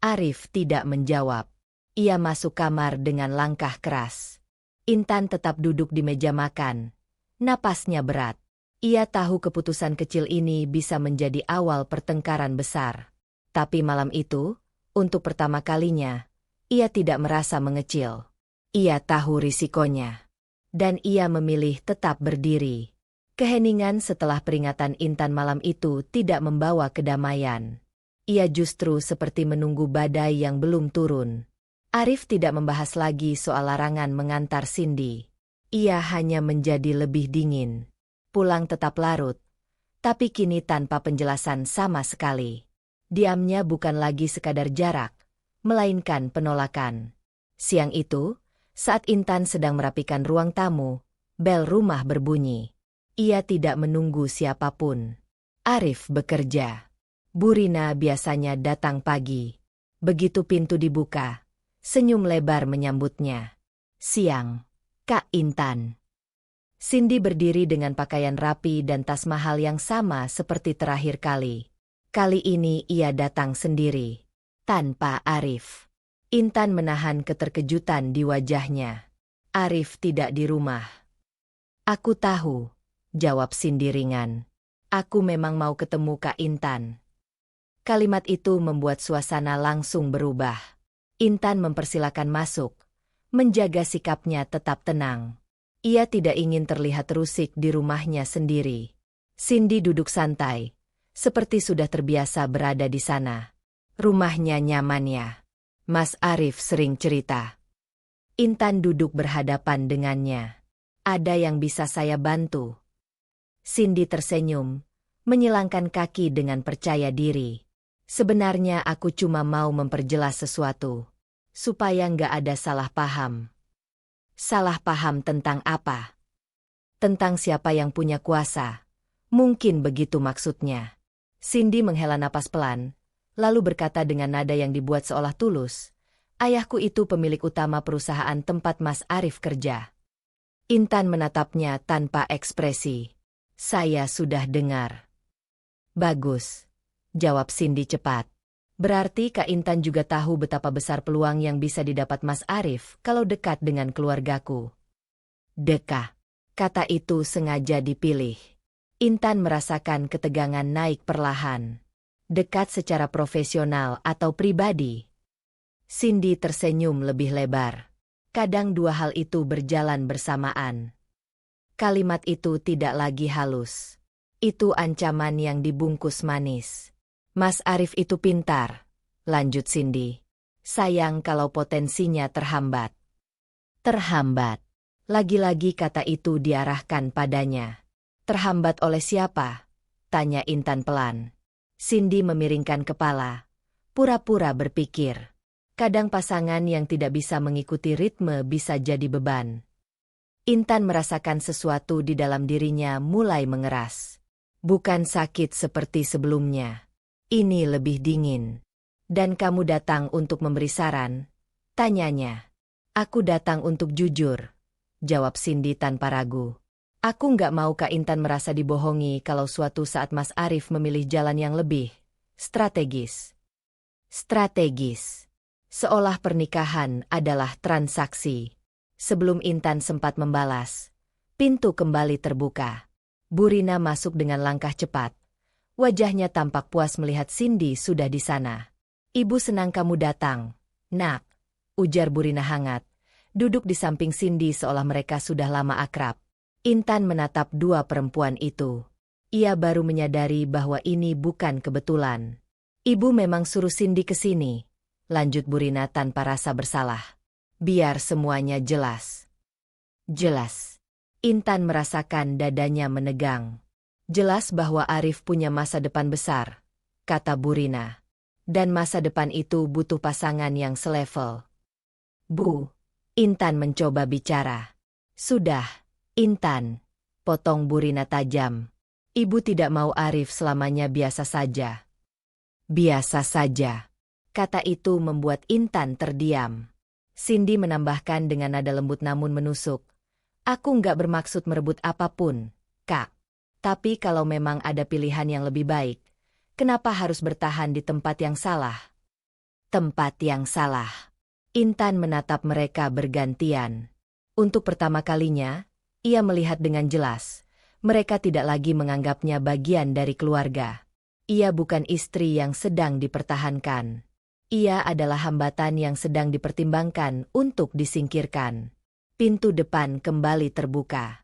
Arif tidak menjawab. Ia masuk kamar dengan langkah keras. Intan tetap duduk di meja makan. Napasnya berat. Ia tahu keputusan kecil ini bisa menjadi awal pertengkaran besar. Tapi malam itu, untuk pertama kalinya, ia tidak merasa mengecil. Ia tahu risikonya. Dan ia memilih tetap berdiri. Keheningan setelah peringatan Intan malam itu tidak membawa kedamaian. Ia justru seperti menunggu badai yang belum turun. Arif tidak membahas lagi soal larangan mengantar Cindy. Ia hanya menjadi lebih dingin. Pulang tetap larut, tapi kini tanpa penjelasan sama sekali. Diamnya bukan lagi sekadar jarak, melainkan penolakan. Siang itu, saat Intan sedang merapikan ruang tamu, bel rumah berbunyi. Ia tidak menunggu siapapun. Arif bekerja. Bu Rina biasanya datang pagi. Begitu pintu dibuka, senyum lebar menyambutnya. "Siang, Kak Intan." Cindy berdiri dengan pakaian rapi dan tas mahal yang sama seperti terakhir kali. Kali ini ia datang sendiri, tanpa Arif. Intan menahan keterkejutan di wajahnya. Arif tidak di rumah. Aku tahu, jawab Cindy ringan. Aku memang mau ketemu Kak Intan. Kalimat itu membuat suasana langsung berubah. Intan mempersilakan masuk, menjaga sikapnya tetap tenang. Ia tidak ingin terlihat terusik di rumahnya sendiri. Cindy duduk santai, seperti sudah terbiasa berada di sana. Rumahnya nyaman ya. Mas Arif sering cerita. Intan duduk berhadapan dengannya. Ada yang bisa saya bantu? Cindy tersenyum, menyilangkan kaki dengan percaya diri. Sebenarnya aku cuma mau memperjelas sesuatu, supaya nggak ada salah paham. Salah paham tentang apa? Tentang siapa yang punya kuasa. Mungkin begitu maksudnya. Cindy menghela napas pelan, lalu berkata dengan nada yang dibuat seolah tulus, ayahku itu pemilik utama perusahaan tempat Mas Arif kerja. Intan menatapnya tanpa ekspresi. Saya sudah dengar. Bagus, jawab Cindy cepat. Berarti Kak Intan juga tahu betapa besar peluang yang bisa didapat Mas Arif kalau dekat dengan keluargaku. Dekat. Kata itu sengaja dipilih. Intan merasakan ketegangan naik perlahan. Dekat secara profesional atau pribadi? Cindy tersenyum lebih lebar. Kadang dua hal itu berjalan bersamaan. Kalimat itu tidak lagi halus. Itu ancaman yang dibungkus manis. Mas Arif itu pintar, lanjut Cindy. Sayang kalau potensinya terhambat. Terhambat. Lagi-lagi kata itu diarahkan padanya. Terhambat oleh siapa? Tanya Intan pelan. Cindy memiringkan kepala, pura-pura berpikir. Kadang pasangan yang tidak bisa mengikuti ritme bisa jadi beban. Intan merasakan sesuatu di dalam dirinya mulai mengeras. Bukan sakit seperti sebelumnya. Ini lebih dingin. Dan kamu datang untuk memberi saran? Tanyanya. Aku datang untuk jujur, jawab Cindy tanpa ragu. Aku nggak mau Kak Intan merasa dibohongi kalau suatu saat Mas Arif memilih jalan yang lebih strategis. Strategis. Seolah pernikahan adalah transaksi. Sebelum Intan sempat membalas, pintu kembali terbuka. Burina masuk dengan langkah cepat. Wajahnya tampak puas melihat Cindy sudah di sana. Ibu senang kamu datang, nak, ujar Burina hangat. Duduk di samping Cindy seolah mereka sudah lama akrab. Intan menatap dua perempuan itu. Ia baru menyadari bahwa ini bukan kebetulan. Ibu memang suruh Cindy ke sini, lanjut Burina tanpa rasa bersalah. Biar semuanya jelas. Jelas. Intan merasakan dadanya menegang. Jelas bahwa Arif punya masa depan besar, kata Burina. Dan masa depan itu butuh pasangan yang selevel. Bu, Intan mencoba bicara. Sudah, Intan, potong Burina tajam. Ibu tidak mau Arif selamanya biasa saja. Biasa saja. Kata itu membuat Intan terdiam. Cindy menambahkan dengan nada lembut namun menusuk. Aku nggak bermaksud merebut apapun, Kak. Tapi kalau memang ada pilihan yang lebih baik, kenapa harus bertahan di tempat yang salah? Tempat yang salah. Intan menatap mereka bergantian. Untuk pertama kalinya, ia melihat dengan jelas. Mereka tidak lagi menganggapnya bagian dari keluarga. Ia bukan istri yang sedang dipertahankan. Ia adalah hambatan yang sedang dipertimbangkan untuk disingkirkan. Pintu depan kembali terbuka.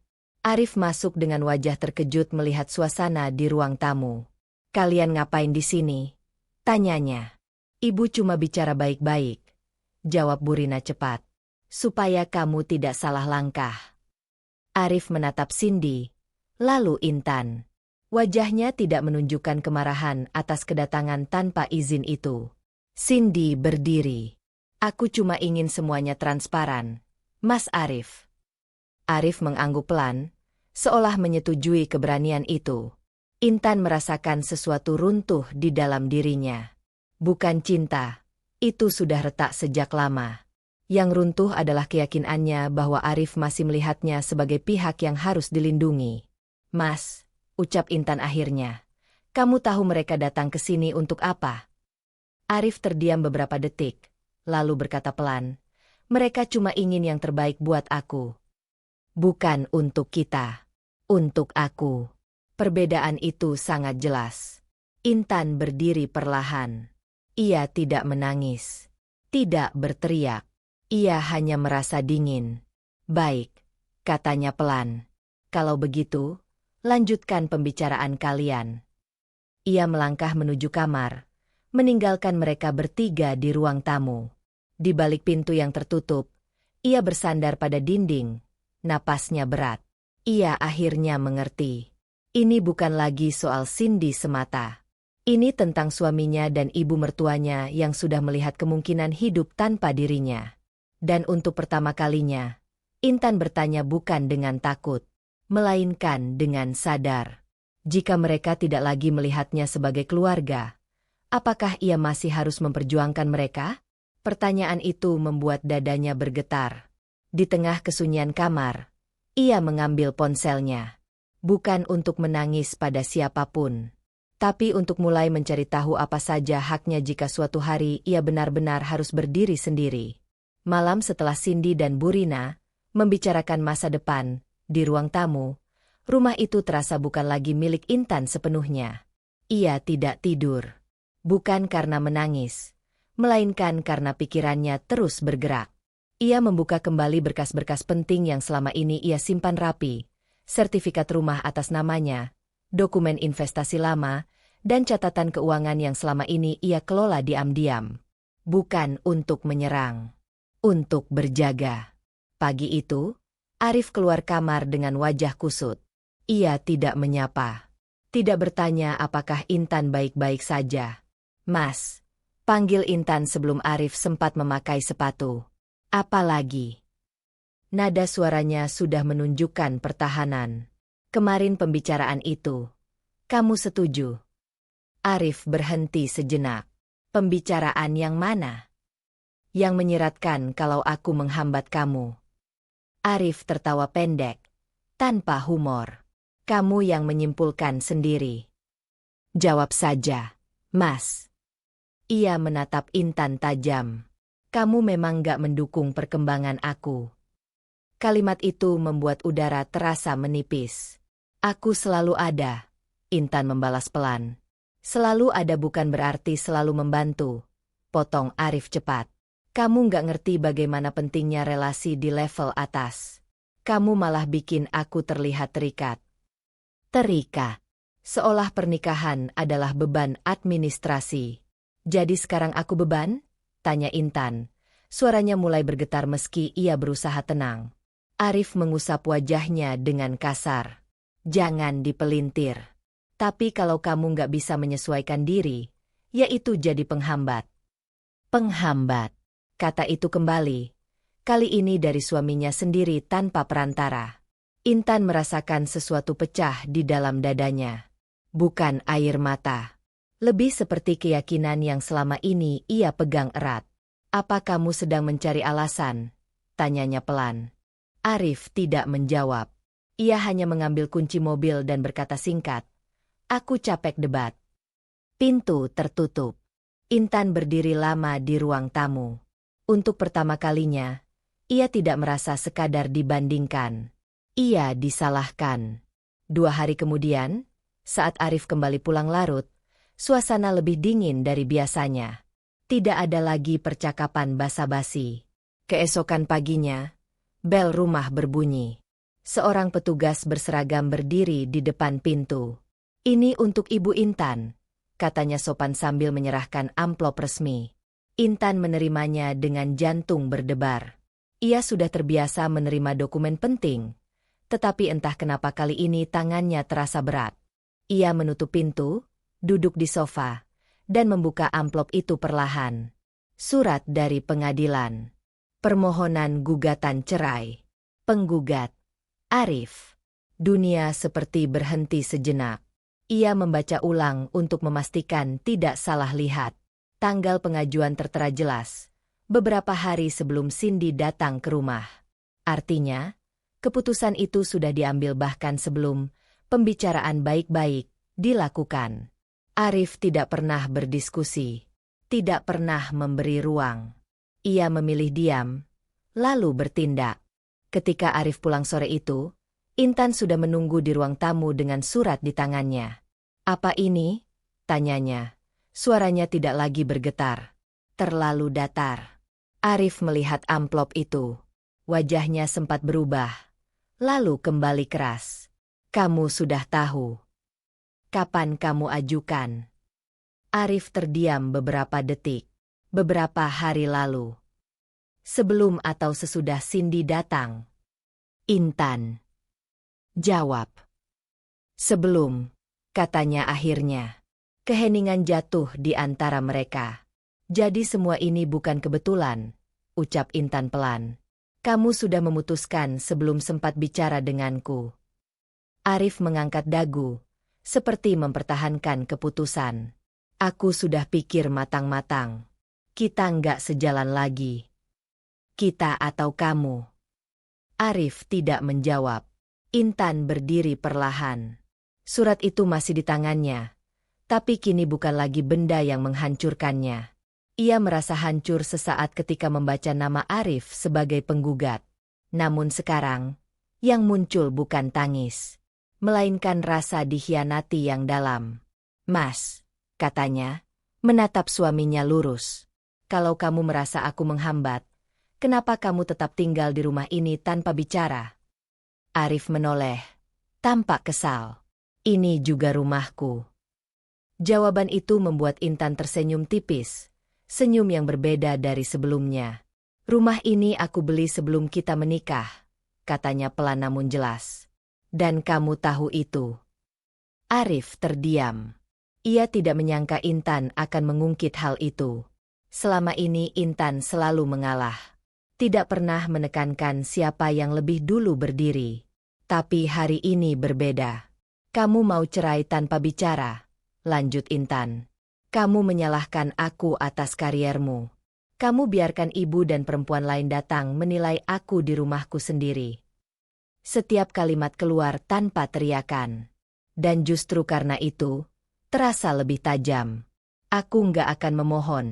Arif masuk dengan wajah terkejut melihat suasana di ruang tamu. Kalian ngapain di sini? Tanyanya. Ibu cuma bicara baik-baik, jawab Burina cepat. Supaya kamu tidak salah langkah. Arif menatap Cindy, lalu Intan. Wajahnya tidak menunjukkan kemarahan atas kedatangan tanpa izin itu. Cindy berdiri. Aku cuma ingin semuanya transparan, Mas Arif. Arif mengangguk pelan, seolah menyetujui keberanian itu. Intan merasakan sesuatu runtuh di dalam dirinya. Bukan cinta, itu sudah retak sejak lama. Yang runtuh adalah keyakinannya bahwa Arif masih melihatnya sebagai pihak yang harus dilindungi. "Mas," ucap Intan akhirnya, "kamu tahu mereka datang ke sini untuk apa?" Arif terdiam beberapa detik, lalu berkata pelan, "Mereka cuma ingin yang terbaik buat aku." "Bukan untuk kita. Untuk aku." Perbedaan itu sangat jelas. Intan berdiri perlahan. Ia tidak menangis, tidak berteriak. Ia hanya merasa dingin. "Baik," katanya pelan. "Kalau begitu, lanjutkan pembicaraan kalian." Ia melangkah menuju kamar, meninggalkan mereka bertiga di ruang tamu. Di balik pintu yang tertutup, ia bersandar pada dinding, napasnya berat. Ia akhirnya mengerti. Ini bukan lagi soal Cindy semata. Ini tentang suaminya dan ibu mertuanya yang sudah melihat kemungkinan hidup tanpa dirinya. Dan untuk pertama kalinya, Intan bertanya bukan dengan takut, melainkan dengan sadar. Jika mereka tidak lagi melihatnya sebagai keluarga, apakah ia masih harus memperjuangkan mereka? Pertanyaan itu membuat dadanya bergetar. Di tengah kesunyian kamar, ia mengambil ponselnya. Bukan untuk menangis pada siapapun, tapi untuk mulai mencari tahu apa saja haknya jika suatu hari ia benar-benar harus berdiri sendiri. Malam setelah Cindy dan Bu Rina membicarakan masa depan, di ruang tamu, rumah itu terasa bukan lagi milik Intan sepenuhnya. Ia tidak tidur. Bukan karena menangis, melainkan karena pikirannya terus bergerak. Ia membuka kembali berkas-berkas penting yang selama ini ia simpan rapi, sertifikat rumah atas namanya, dokumen investasi lama, dan catatan keuangan yang selama ini ia kelola diam-diam. Bukan untuk menyerang, untuk berjaga. Pagi itu, Arif keluar kamar dengan wajah kusut. Ia tidak menyapa, tidak bertanya apakah Intan baik-baik saja. "Mas," panggil Intan sebelum Arif sempat memakai sepatu. "Apa lagi?" Nada suaranya sudah menunjukkan pertahanan. "Kemarin pembicaraan itu, kamu setuju?" Arif berhenti sejenak. "Pembicaraan yang mana?" "Yang menyiratkan kalau aku menghambat kamu." Arif tertawa pendek, tanpa humor. "Kamu yang menyimpulkan sendiri." "Jawab saja, Mas." Ia menatap Intan tajam. "Kamu memang gak mendukung perkembangan aku." Kalimat itu membuat udara terasa menipis. "Aku selalu ada," Intan membalas pelan. "Selalu ada bukan berarti selalu membantu," potong Arif cepat. "Kamu gak ngerti bagaimana pentingnya relasi di level atas. Kamu malah bikin aku terlihat terikat." Terikat? Seolah pernikahan adalah beban administrasi. "Jadi sekarang aku beban?" tanya Intan. Suaranya mulai bergetar meski ia berusaha tenang. Arif mengusap wajahnya dengan kasar. "Jangan dipelintir. Tapi kalau kamu nggak bisa menyesuaikan diri, yaitu jadi penghambat." "Penghambat," kata itu kembali. Kali ini dari suaminya sendiri tanpa perantara. Intan merasakan sesuatu pecah di dalam dadanya. Bukan air mata. Lebih seperti keyakinan yang selama ini ia pegang erat. "Apa kamu sedang mencari alasan?" tanyanya pelan. Arif tidak menjawab. Ia hanya mengambil kunci mobil dan berkata singkat, "Aku capek debat." Pintu tertutup. Intan berdiri lama di ruang tamu. Untuk pertama kalinya, ia tidak merasa sekadar dibandingkan. Ia disalahkan. 2 hari kemudian, saat Arif kembali pulang larut, suasana lebih dingin dari biasanya. Tidak ada lagi percakapan basa-basi. Keesokan paginya, bel rumah berbunyi. Seorang petugas berseragam berdiri di depan pintu. "Ini untuk Ibu Intan," katanya sopan sambil menyerahkan amplop resmi. Intan menerimanya dengan jantung berdebar. Ia sudah terbiasa menerima dokumen penting, tetapi entah kenapa kali ini tangannya terasa berat. Ia menutup pintu, duduk di sofa, dan membuka amplop itu perlahan. Surat dari pengadilan. Permohonan gugatan cerai. Penggugat, Arif. Dunia seperti berhenti sejenak. Ia membaca ulang untuk memastikan tidak salah lihat. Tanggal pengajuan tertera jelas. beberapa hari sebelum Cindy datang ke rumah. Artinya, keputusan itu sudah diambil bahkan sebelum pembicaraan baik-baik dilakukan. Arif tidak pernah berdiskusi, tidak pernah memberi ruang. Ia memilih diam, lalu bertindak. Ketika Arif pulang sore itu, Intan sudah menunggu di ruang tamu dengan surat di tangannya. "Apa ini?" tanyanya. Suaranya tidak lagi bergetar. Terlalu datar. Arif melihat amplop itu. Wajahnya sempat berubah, lalu kembali keras. "Kamu sudah tahu. Kapan kamu ajukan?" Arif terdiam beberapa detik. "Beberapa hari lalu. Sebelum atau sesudah Cindy datang?" Intan jawab. "Sebelum," katanya akhirnya. Keheningan jatuh di antara mereka. "Jadi semua ini bukan kebetulan," ucap Intan pelan. "Kamu sudah memutuskan sebelum sempat bicara denganku." Arif mengangkat dagu, seperti mempertahankan keputusan. "Aku sudah pikir matang-matang. Kita nggak sejalan lagi. Kita atau kamu." Arif tidak menjawab. Intan berdiri perlahan. Surat itu masih di tangannya, tapi kini bukan lagi benda yang menghancurkannya. Ia merasa hancur sesaat ketika membaca nama Arif sebagai penggugat. Namun sekarang, yang muncul bukan tangis, melainkan rasa dikhianati yang dalam. "Mas," katanya, menatap suaminya lurus. "Kalau kamu merasa aku menghambat, kenapa kamu tetap tinggal di rumah ini tanpa bicara?" Arif menoleh, tampak kesal. "Ini juga rumahku." Jawaban itu membuat Intan tersenyum tipis, senyum yang berbeda dari sebelumnya. "Rumah ini aku beli sebelum kita menikah," katanya pelan namun jelas. "Dan kamu tahu itu." Arif terdiam. Ia tidak menyangka Intan akan mengungkit hal itu. Selama ini Intan selalu mengalah. Tidak pernah menekankan siapa yang lebih dulu berdiri. Tapi hari ini berbeda. "Kamu mau cerai tanpa bicara," lanjut Intan. "Kamu menyalahkan aku atas kariermu. Kamu biarkan ibu dan perempuan lain datang menilai aku di rumahku sendiri." Setiap kalimat keluar tanpa teriakan. Dan justru karena itu, terasa lebih tajam. "Aku nggak akan memohon,"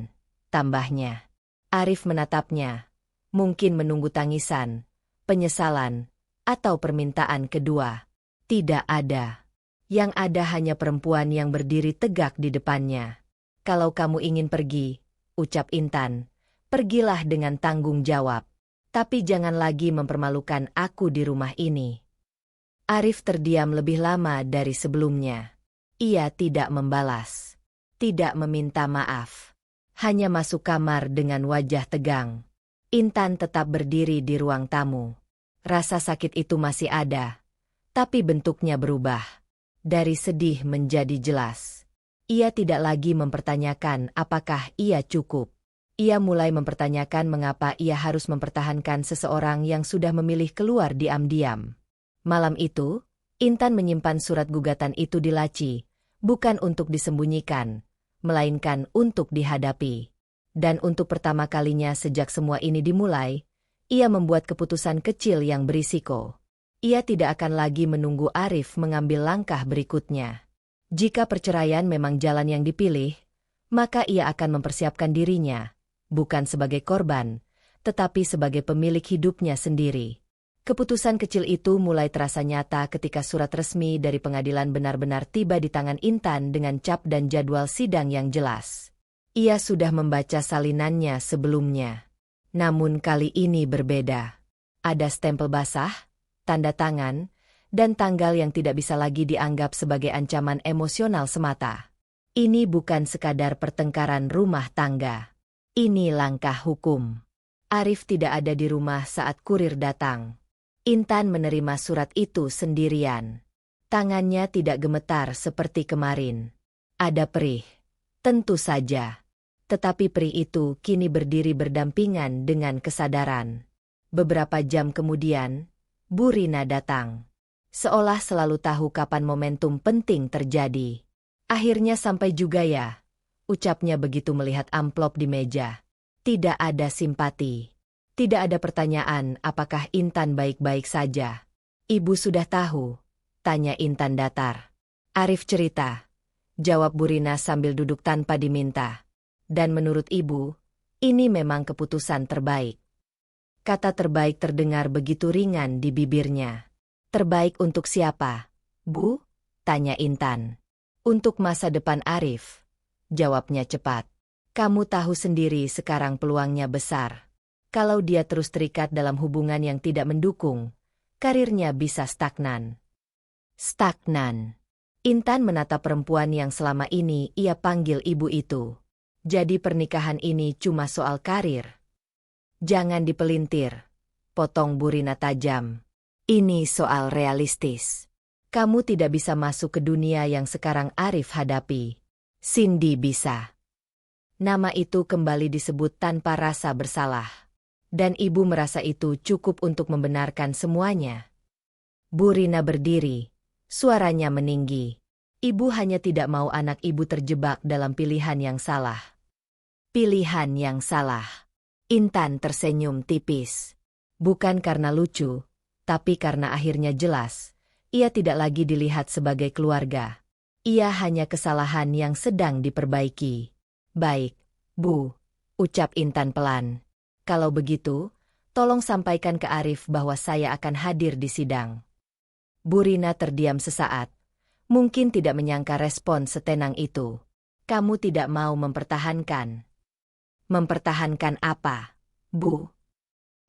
tambahnya. Arif menatapnya, mungkin menunggu tangisan, penyesalan, atau permintaan kedua. Tidak ada. Yang ada hanya perempuan yang berdiri tegak di depannya. "Kalau kamu ingin pergi," ucap Intan, "pergilah dengan tanggung jawab. Tapi jangan lagi mempermalukan aku di rumah ini." Arif terdiam lebih lama dari sebelumnya. Ia tidak membalas, tidak meminta maaf. Hanya masuk kamar dengan wajah tegang. Intan tetap berdiri di ruang tamu. Rasa sakit itu masih ada, tapi bentuknya berubah. Dari sedih menjadi jelas. Ia tidak lagi mempertanyakan apakah ia cukup. Ia mulai mempertanyakan mengapa ia harus mempertahankan seseorang yang sudah memilih keluar diam-diam. Malam itu, Intan menyimpan surat gugatan itu di laci, bukan untuk disembunyikan, melainkan untuk dihadapi. Dan untuk pertama kalinya sejak semua ini dimulai, ia membuat keputusan kecil yang berisiko. Ia tidak akan lagi menunggu Arif mengambil langkah berikutnya. Jika perceraian memang jalan yang dipilih, maka ia akan mempersiapkan dirinya, bukan sebagai korban, tetapi sebagai pemilik hidupnya sendiri. Keputusan kecil itu mulai terasa nyata ketika surat resmi dari pengadilan benar-benar tiba di tangan Intan dengan cap dan jadwal sidang yang jelas. Ia sudah membaca salinannya sebelumnya. Namun kali ini berbeda. Ada stempel basah, tanda tangan, dan tanggal yang tidak bisa lagi dianggap sebagai ancaman emosional semata. Ini bukan sekadar pertengkaran rumah tangga. Ini langkah hukum. Arif tidak ada di rumah saat kurir datang. Intan menerima surat itu sendirian. Tangannya tidak gemetar seperti kemarin. Ada perih. Tentu saja. Tetapi perih itu kini berdiri berdampingan dengan kesadaran. Beberapa jam kemudian, Bu Rina datang. Seolah selalu tahu kapan momentum penting terjadi. "Akhirnya sampai juga ya," ucapnya begitu melihat amplop di meja. Tidak ada simpati. Tidak ada pertanyaan apakah Intan baik-baik saja. Ibu sudah tahu, tanya Intan datar. Arif cerita, jawab Bu Rina sambil duduk tanpa diminta. Dan menurut ibu, ini memang keputusan terbaik. Kata terbaik terdengar begitu ringan di bibirnya. Terbaik untuk siapa, Bu? Tanya Intan. Untuk masa depan Arif, jawabnya cepat. Kamu tahu sendiri sekarang peluangnya besar. Kalau dia terus terikat dalam hubungan yang tidak mendukung, karirnya bisa stagnan. Stagnan. Intan menatap perempuan yang selama ini ia panggil ibu itu. Jadi pernikahan ini cuma soal karir. Jangan dipelintir, potong Bu Rina tajam. Ini soal realistis. Kamu tidak bisa masuk ke dunia yang sekarang Arif hadapi. Cindy bisa. Nama itu kembali disebut tanpa rasa bersalah. Dan ibu merasa itu cukup untuk membenarkan semuanya. Bu Rina berdiri, suaranya meninggi. Ibu hanya tidak mau anak ibu terjebak dalam pilihan yang salah. Pilihan yang salah. Intan tersenyum tipis. Bukan karena lucu, tapi karena akhirnya jelas, ia tidak lagi dilihat sebagai keluarga. Ia hanya kesalahan yang sedang diperbaiki. Baik, Bu, ucap Intan pelan. Kalau begitu, tolong sampaikan ke Arif bahwa saya akan hadir di sidang. Bu Rina terdiam sesaat. Mungkin tidak menyangka respon setenang itu. Kamu tidak mau mempertahankan. Mempertahankan apa, Bu?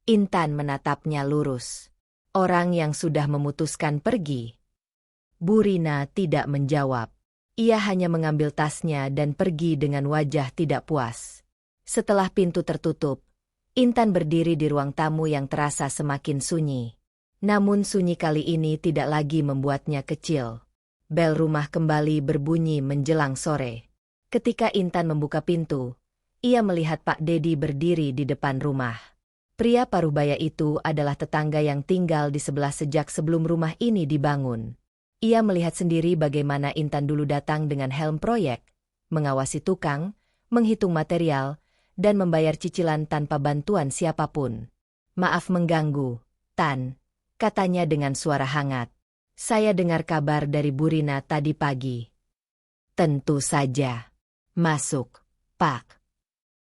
Intan menatapnya lurus. Orang yang sudah memutuskan pergi. Bu Rina tidak menjawab. Ia hanya mengambil tasnya dan pergi dengan wajah tidak puas. Setelah pintu tertutup, Intan berdiri di ruang tamu yang terasa semakin sunyi. Namun sunyi kali ini tidak lagi membuatnya kecil. Bel rumah kembali berbunyi menjelang sore. Ketika Intan membuka pintu, ia melihat Pak Dedi berdiri di depan rumah. Pria paruh-baya itu adalah tetangga yang tinggal di sebelah sejak sebelum rumah ini dibangun. Ia melihat sendiri bagaimana Intan dulu datang dengan helm proyek, mengawasi tukang, menghitung material, dan membayar cicilan tanpa bantuan siapapun. Maaf mengganggu, Tan, katanya dengan suara hangat. Saya dengar kabar dari Bu Rina tadi pagi. Tentu saja. Masuk, Pak.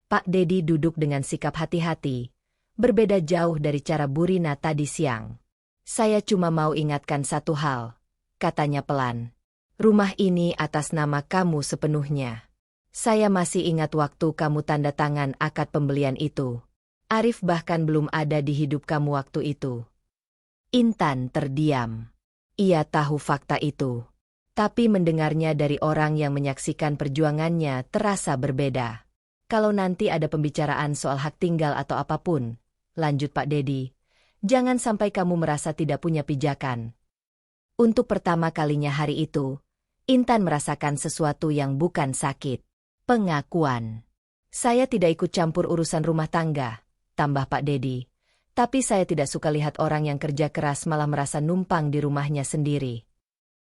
Pak Dedi duduk dengan sikap hati-hati, berbeda jauh dari cara Bu Rina tadi siang. Saya cuma mau ingatkan satu hal, katanya pelan. Rumah ini atas nama kamu sepenuhnya. Saya masih ingat waktu kamu tanda tangan akad pembelian itu. Arif bahkan belum ada di hidup kamu waktu itu. Intan terdiam. Ia tahu fakta itu. Tapi mendengarnya dari orang yang menyaksikan perjuangannya terasa berbeda. Kalau nanti ada pembicaraan soal hak tinggal atau apapun, lanjut Pak Dedi, jangan sampai kamu merasa tidak punya pijakan. Untuk pertama kalinya hari itu, Intan merasakan sesuatu yang bukan sakit. Pengakuan. Saya tidak ikut campur urusan rumah tangga, tambah Pak Dedi. Tapi saya tidak suka lihat orang yang kerja keras malah merasa numpang di rumahnya sendiri.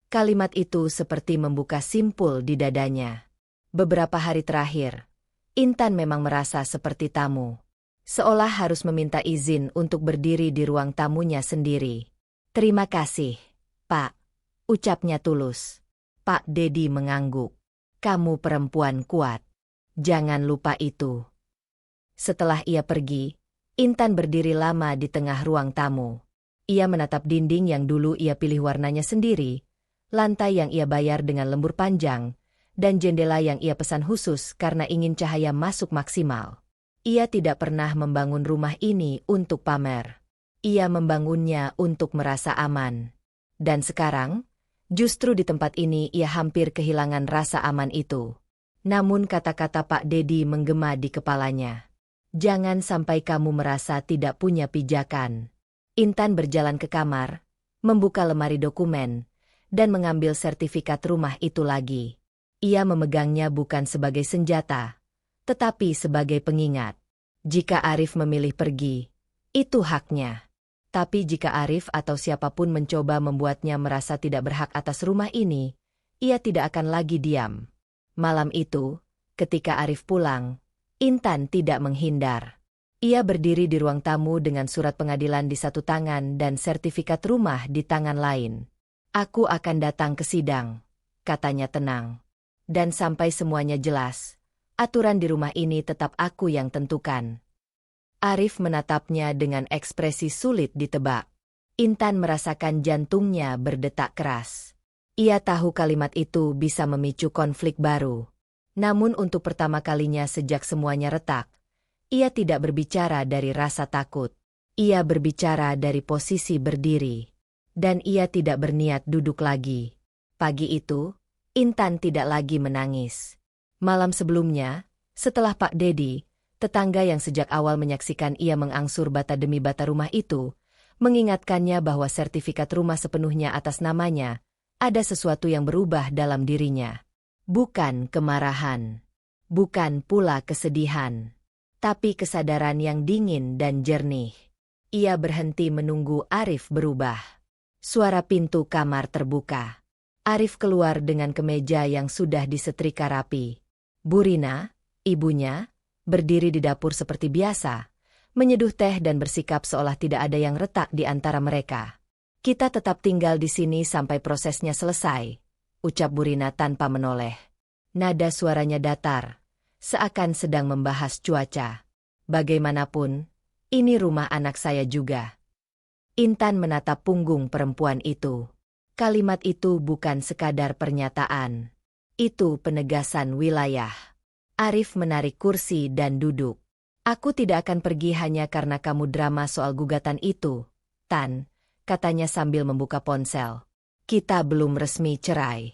Kalimat itu seperti membuka simpul di dadanya. Beberapa hari terakhir, Intan memang merasa seperti tamu. Seolah harus meminta izin untuk berdiri di ruang tamunya sendiri. Terima kasih, Pak, ucapnya tulus. Pak Dedi mengangguk. Kamu perempuan kuat. Jangan lupa itu. Setelah ia pergi, Intan berdiri lama di tengah ruang tamu. Ia menatap dinding yang dulu ia pilih warnanya sendiri, lantai yang ia bayar dengan lembur panjang, dan jendela yang ia pesan khusus karena ingin cahaya masuk maksimal. Ia tidak pernah membangun rumah ini untuk pamer. Ia membangunnya untuk merasa aman. Dan sekarang, justru di tempat ini ia hampir kehilangan rasa aman itu. Namun kata-kata Pak Dedi menggema di kepalanya. Jangan sampai kamu merasa tidak punya pijakan. Intan berjalan ke kamar, membuka lemari dokumen, dan mengambil sertifikat rumah itu lagi. Ia memegangnya bukan sebagai senjata, tetapi sebagai pengingat. Jika Arif memilih pergi, itu haknya. Tapi jika Arif atau siapapun mencoba membuatnya merasa tidak berhak atas rumah ini, ia tidak akan lagi diam. Malam itu, ketika Arif pulang, Intan tidak menghindar. Ia berdiri di ruang tamu dengan surat pengadilan di satu tangan dan sertifikat rumah di tangan lain. Aku akan datang ke sidang, katanya tenang. Dan sampai semuanya jelas, aturan di rumah ini tetap aku yang tentukan. Arif menatapnya dengan ekspresi sulit ditebak. Intan merasakan jantungnya berdetak keras. Ia tahu kalimat itu bisa memicu konflik baru. Namun untuk pertama kalinya sejak semuanya retak, ia tidak berbicara dari rasa takut. Ia berbicara dari posisi berdiri. Dan ia tidak berniat duduk lagi. Pagi itu, Intan tidak lagi menangis. Malam sebelumnya, setelah Pak Dedi, tetangga yang sejak awal menyaksikan ia mengangsur bata demi bata rumah itu, mengingatkannya bahwa sertifikat rumah sepenuhnya atas namanya, ada sesuatu yang berubah dalam dirinya. Bukan kemarahan. Bukan pula kesedihan. Tapi kesadaran yang dingin dan jernih. Ia berhenti menunggu Arif berubah. Suara pintu kamar terbuka. Arif keluar dengan kemeja yang sudah disetrika rapi. Bu Rina, ibunya, berdiri di dapur seperti biasa, menyeduh teh dan bersikap seolah tidak ada yang retak di antara mereka. Kita tetap tinggal di sini sampai prosesnya selesai, ucap Bu Rina tanpa menoleh. Nada suaranya datar, seakan sedang membahas cuaca. Bagaimanapun, ini rumah anak saya juga. Intan menatap punggung perempuan itu. Kalimat itu bukan sekadar pernyataan. Itu penegasan wilayah. Arif menarik kursi dan duduk. Aku tidak akan pergi hanya karena kamu drama soal gugatan itu, Tan, katanya sambil membuka ponsel. Kita belum resmi cerai.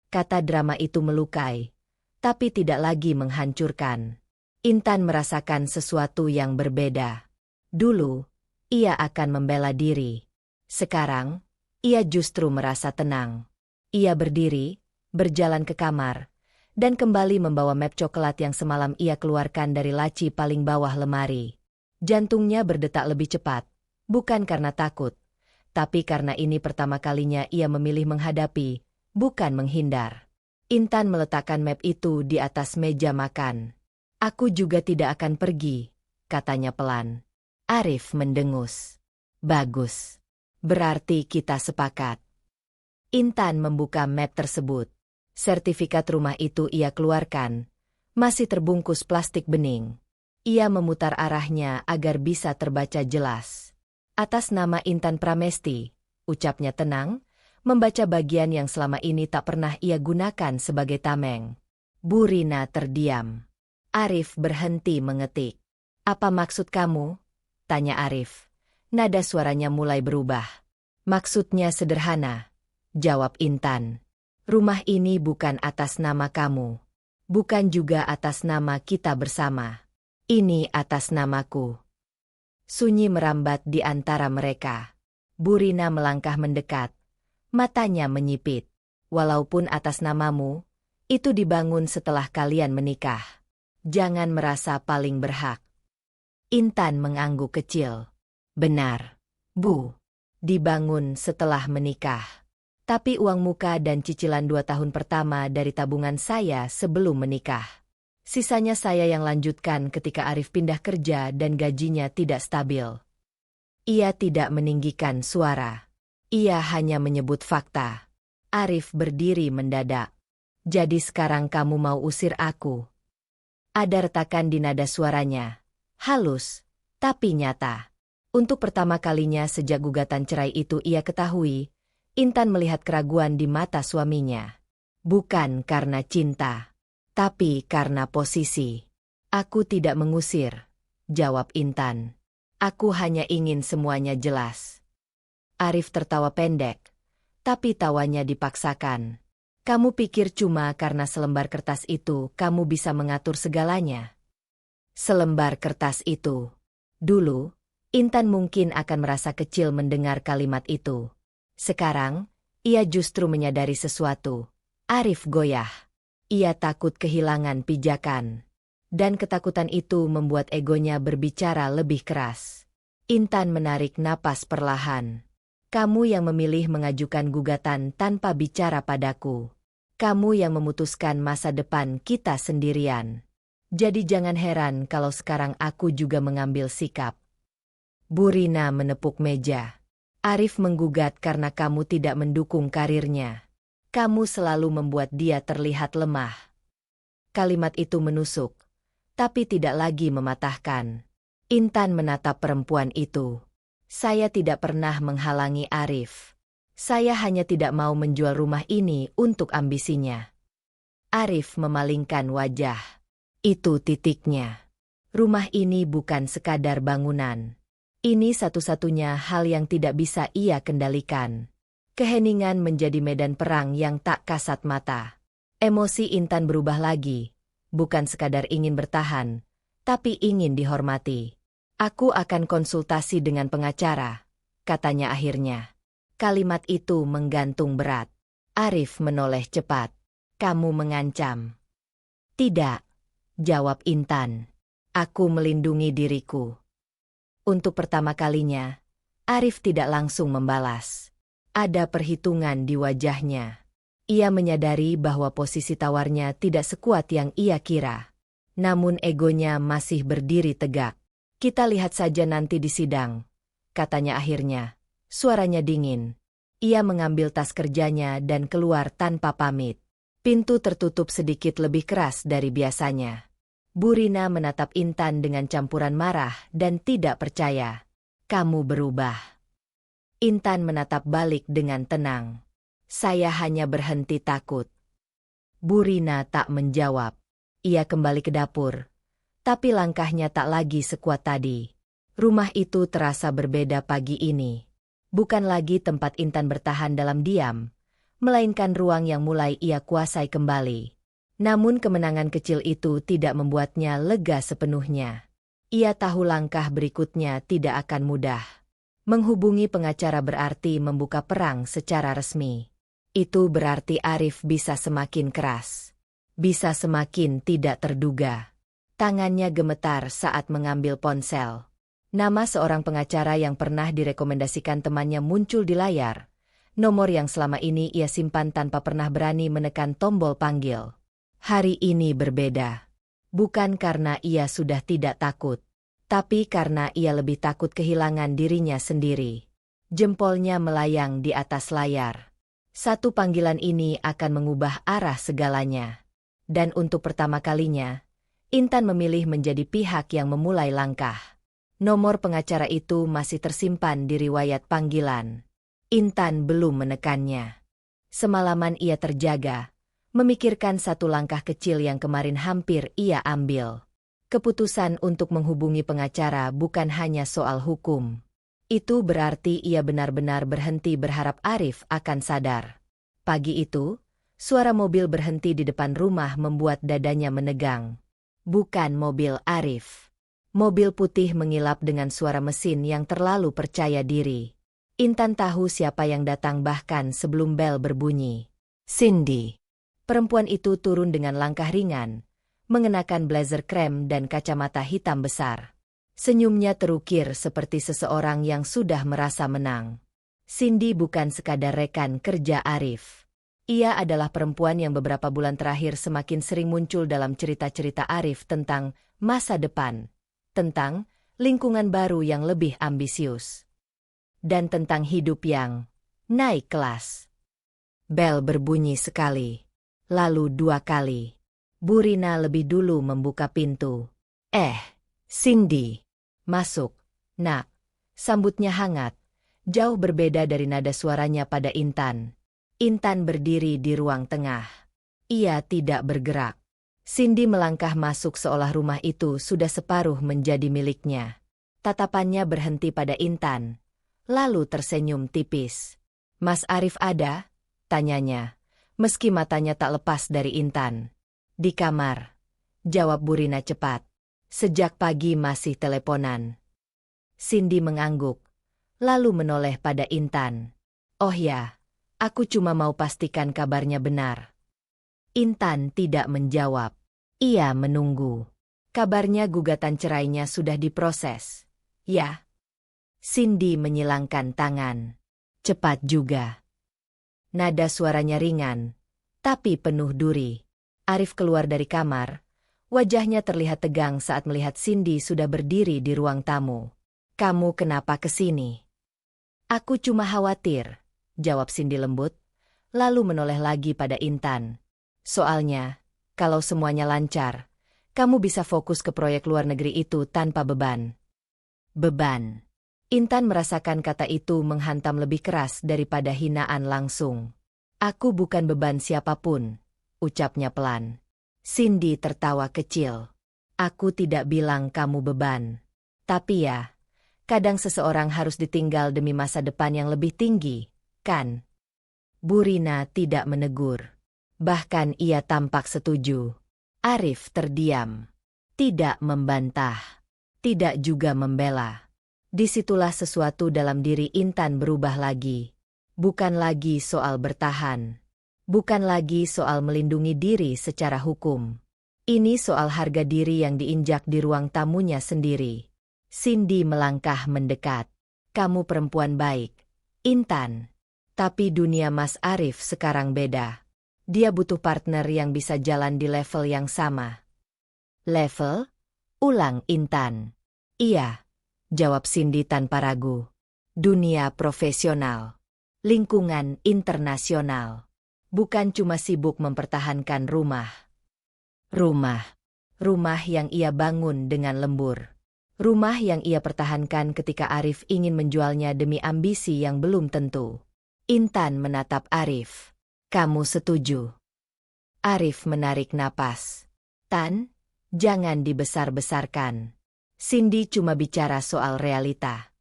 Kata drama itu melukai, tapi tidak lagi menghancurkan. Intan merasakan sesuatu yang berbeda. Dulu, ia akan membela diri. Sekarang, ia justru merasa tenang. Ia berdiri, berjalan ke kamar, dan kembali membawa map coklat yang semalam ia keluarkan dari laci paling bawah lemari. Jantungnya berdetak lebih cepat, bukan karena takut, tapi karena ini pertama kalinya ia memilih menghadapi, bukan menghindar. Intan meletakkan map itu di atas meja makan. Aku juga tidak akan pergi, katanya pelan. Arif mendengus. Bagus. Berarti kita sepakat. Intan membuka map tersebut. Sertifikat rumah itu ia keluarkan, masih terbungkus plastik bening. Ia memutar arahnya agar bisa terbaca jelas. Atas nama Intan Pramesti, ucapnya tenang, membaca bagian yang selama ini tak pernah ia gunakan sebagai tameng. Bu Rina terdiam. Arif berhenti mengetik. Apa maksud kamu? Tanya Arif. Nada suaranya mulai berubah. Maksudnya sederhana, jawab Intan. Rumah ini bukan atas nama kamu. Bukan juga atas nama kita bersama. Ini atas namaku. Sunyi merambat di antara mereka. Bu Rina melangkah mendekat. Matanya menyipit. Walaupun atas namamu, itu dibangun setelah kalian menikah. Jangan merasa paling berhak. Intan mengangguk kecil. Benar, Bu. Dibangun setelah menikah. Tapi uang muka dan cicilan 2 tahun pertama dari tabungan saya sebelum menikah. Sisanya saya yang lanjutkan ketika Arif pindah kerja dan gajinya tidak stabil. Ia tidak meninggikan suara. Ia hanya menyebut fakta. Arif berdiri mendadak. Jadi sekarang kamu mau usir aku? Ada retakan di nada suaranya. Halus, tapi nyata. Untuk pertama kalinya sejak gugatan cerai itu ia ketahui, Intan melihat keraguan di mata suaminya. Bukan karena cinta, tapi karena posisi. Aku tidak mengusir, jawab Intan. Aku hanya ingin semuanya jelas. Arif tertawa pendek, tapi tawanya dipaksakan. Kamu pikir cuma karena selembar kertas itu kamu bisa mengatur segalanya? Selembar kertas itu. Dulu, Intan mungkin akan merasa kecil mendengar kalimat itu. Sekarang, ia justru menyadari sesuatu. Arif goyah. Ia takut kehilangan pijakan. Dan ketakutan itu membuat egonya berbicara lebih keras. Intan menarik napas perlahan. Kamu yang memilih mengajukan gugatan tanpa bicara padaku. Kamu yang memutuskan masa depan kita sendirian. Jadi jangan heran kalau sekarang aku juga mengambil sikap. Bu Rina menepuk meja. Arif menggugat karena kamu tidak mendukung karirnya. Kamu selalu membuat dia terlihat lemah. Kalimat itu menusuk, tapi tidak lagi mematahkan. Intan menatap perempuan itu. Saya tidak pernah menghalangi Arif. Saya hanya tidak mau menjual rumah ini untuk ambisinya. Arif memalingkan wajah. Itu titiknya. Rumah ini bukan sekadar bangunan. Ini satu-satunya hal yang tidak bisa ia kendalikan. Keheningan menjadi medan perang yang tak kasat mata. Emosi Intan berubah lagi. Bukan sekadar ingin bertahan, tapi ingin dihormati. Aku akan konsultasi dengan pengacara, katanya akhirnya. Kalimat itu menggantung berat. Arif menoleh cepat. Kamu mengancam. Tidak, jawab Intan. Aku melindungi diriku. Untuk pertama kalinya, Arif tidak langsung membalas. Ada perhitungan di wajahnya. Ia menyadari bahwa posisi tawarnya tidak sekuat yang ia kira. Namun egonya masih berdiri tegak. Kita lihat saja nanti di sidang, katanya akhirnya. Suaranya dingin. Ia mengambil tas kerjanya dan keluar tanpa pamit. Pintu tertutup sedikit lebih keras dari biasanya. Bu Rina menatap Intan dengan campuran marah dan tidak percaya. Kamu berubah. Intan menatap balik dengan tenang. Saya hanya berhenti takut. Bu Rina tak menjawab. Ia kembali ke dapur. Tapi langkahnya tak lagi sekuat tadi. Rumah itu terasa berbeda pagi ini. Bukan lagi tempat Intan bertahan dalam diam, melainkan ruang yang mulai ia kuasai kembali. Namun kemenangan kecil itu tidak membuatnya lega sepenuhnya. Ia tahu langkah berikutnya tidak akan mudah. Menghubungi pengacara berarti membuka perang secara resmi. Itu berarti Arif bisa semakin keras. Bisa semakin tidak terduga. Tangannya gemetar saat mengambil ponsel. Nama seorang pengacara yang pernah direkomendasikan temannya muncul di layar. Nomor yang selama ini ia simpan tanpa pernah berani menekan tombol panggil. Hari ini berbeda. Bukan karena ia sudah tidak takut, tapi karena ia lebih takut kehilangan dirinya sendiri. Jempolnya melayang di atas layar. Satu panggilan ini akan mengubah arah segalanya. Dan untuk pertama kalinya, Intan memilih menjadi pihak yang memulai langkah. Nomor pengacara itu masih tersimpan di riwayat panggilan. Intan belum menekannya. Semalaman ia terjaga, memikirkan satu langkah kecil yang kemarin hampir ia ambil. Keputusan untuk menghubungi pengacara bukan hanya soal hukum. Itu berarti ia benar-benar berhenti berharap Arif akan sadar. Pagi itu, suara mobil berhenti di depan rumah membuat dadanya menegang. Bukan mobil Arif. Mobil putih mengilap dengan suara mesin yang terlalu percaya diri. Intan tahu siapa yang datang bahkan sebelum bel berbunyi. Cindy. Perempuan itu turun dengan langkah ringan, mengenakan blazer krem dan kacamata hitam besar. Senyumnya terukir seperti seseorang yang sudah merasa menang. Cindy bukan sekadar rekan kerja Arif. Ia adalah perempuan yang beberapa bulan terakhir semakin sering muncul dalam cerita-cerita Arif tentang masa depan, tentang lingkungan baru yang lebih ambisius, dan tentang hidup yang naik kelas. Bel berbunyi sekali, lalu dua kali. Bu Rina lebih dulu membuka pintu. Cindy. Masuk, nak. Sambutnya hangat, jauh berbeda dari nada suaranya pada Intan. Intan berdiri di ruang tengah. Ia tidak bergerak. Cindy melangkah masuk seolah rumah itu sudah separuh menjadi miliknya. Tatapannya berhenti pada Intan, lalu tersenyum tipis. Mas Arif ada? Tanyanya, meski matanya tak lepas dari Intan. Di kamar, jawab Bu Rina cepat. Sejak pagi masih teleponan. Cindy mengangguk, lalu menoleh pada Intan. Oh ya. Aku cuma mau pastikan kabarnya benar. Intan tidak menjawab. Ia menunggu. Kabarnya gugatan cerainya sudah diproses. Ya. Cindy menyilangkan tangan. Cepat juga. Nada suaranya ringan, tapi penuh duri. Arif keluar dari kamar, Wajahnya terlihat tegang saat melihat Cindy sudah berdiri di ruang tamu. "Kamu kenapa kesini?" "Aku cuma khawatir," jawab Cindy lembut, lalu menoleh lagi pada Intan. "Soalnya, kalau semuanya lancar, kamu bisa fokus ke proyek luar negeri itu tanpa beban." "Beban." Intan merasakan kata itu menghantam lebih keras daripada hinaan langsung. "Aku bukan beban siapapun," ucapnya pelan. Cindy tertawa kecil. "Aku tidak bilang kamu beban. Tapi ya, kadang seseorang harus ditinggal demi masa depan yang lebih tinggi, kan?" Bu Rina tidak menegur. Bahkan ia tampak setuju. Arif terdiam. Tidak membantah. Tidak juga membela. Disitulah sesuatu dalam diri Intan berubah lagi. Bukan lagi soal bertahan. Bukan lagi soal melindungi diri secara hukum. Ini soal harga diri yang diinjak di ruang tamunya sendiri. Cindy melangkah mendekat. "Kamu perempuan baik, Intan. Tapi dunia Mas Arif sekarang beda. Dia butuh partner yang bisa jalan di level yang sama." "Level?" ulang Intan. "Iya," jawab Cindy tanpa ragu. "Dunia profesional. Lingkungan internasional. Bukan cuma sibuk mempertahankan rumah. Rumah yang ia bangun dengan lembur. Rumah yang ia pertahankan ketika Arif ingin menjualnya demi ambisi yang belum tentu." Intan menatap Arif. "Kamu setuju?" Arif menarik napas. "Tan, jangan dibesar-besarkan. Cindy cuma bicara soal realita."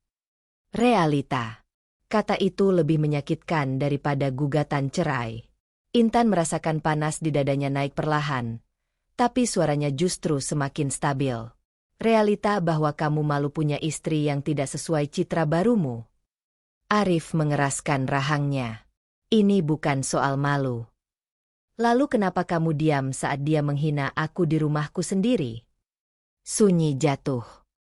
"Realita." Kata itu lebih menyakitkan daripada gugatan cerai. Intan merasakan panas di dadanya naik perlahan. Tapi suaranya justru semakin stabil. "Realita bahwa kamu malu punya istri yang tidak sesuai citra barumu." Arif mengeraskan rahangnya. "Ini bukan soal malu." "Lalu kenapa kamu diam saat dia menghina aku di rumahku sendiri?" Sunyi jatuh.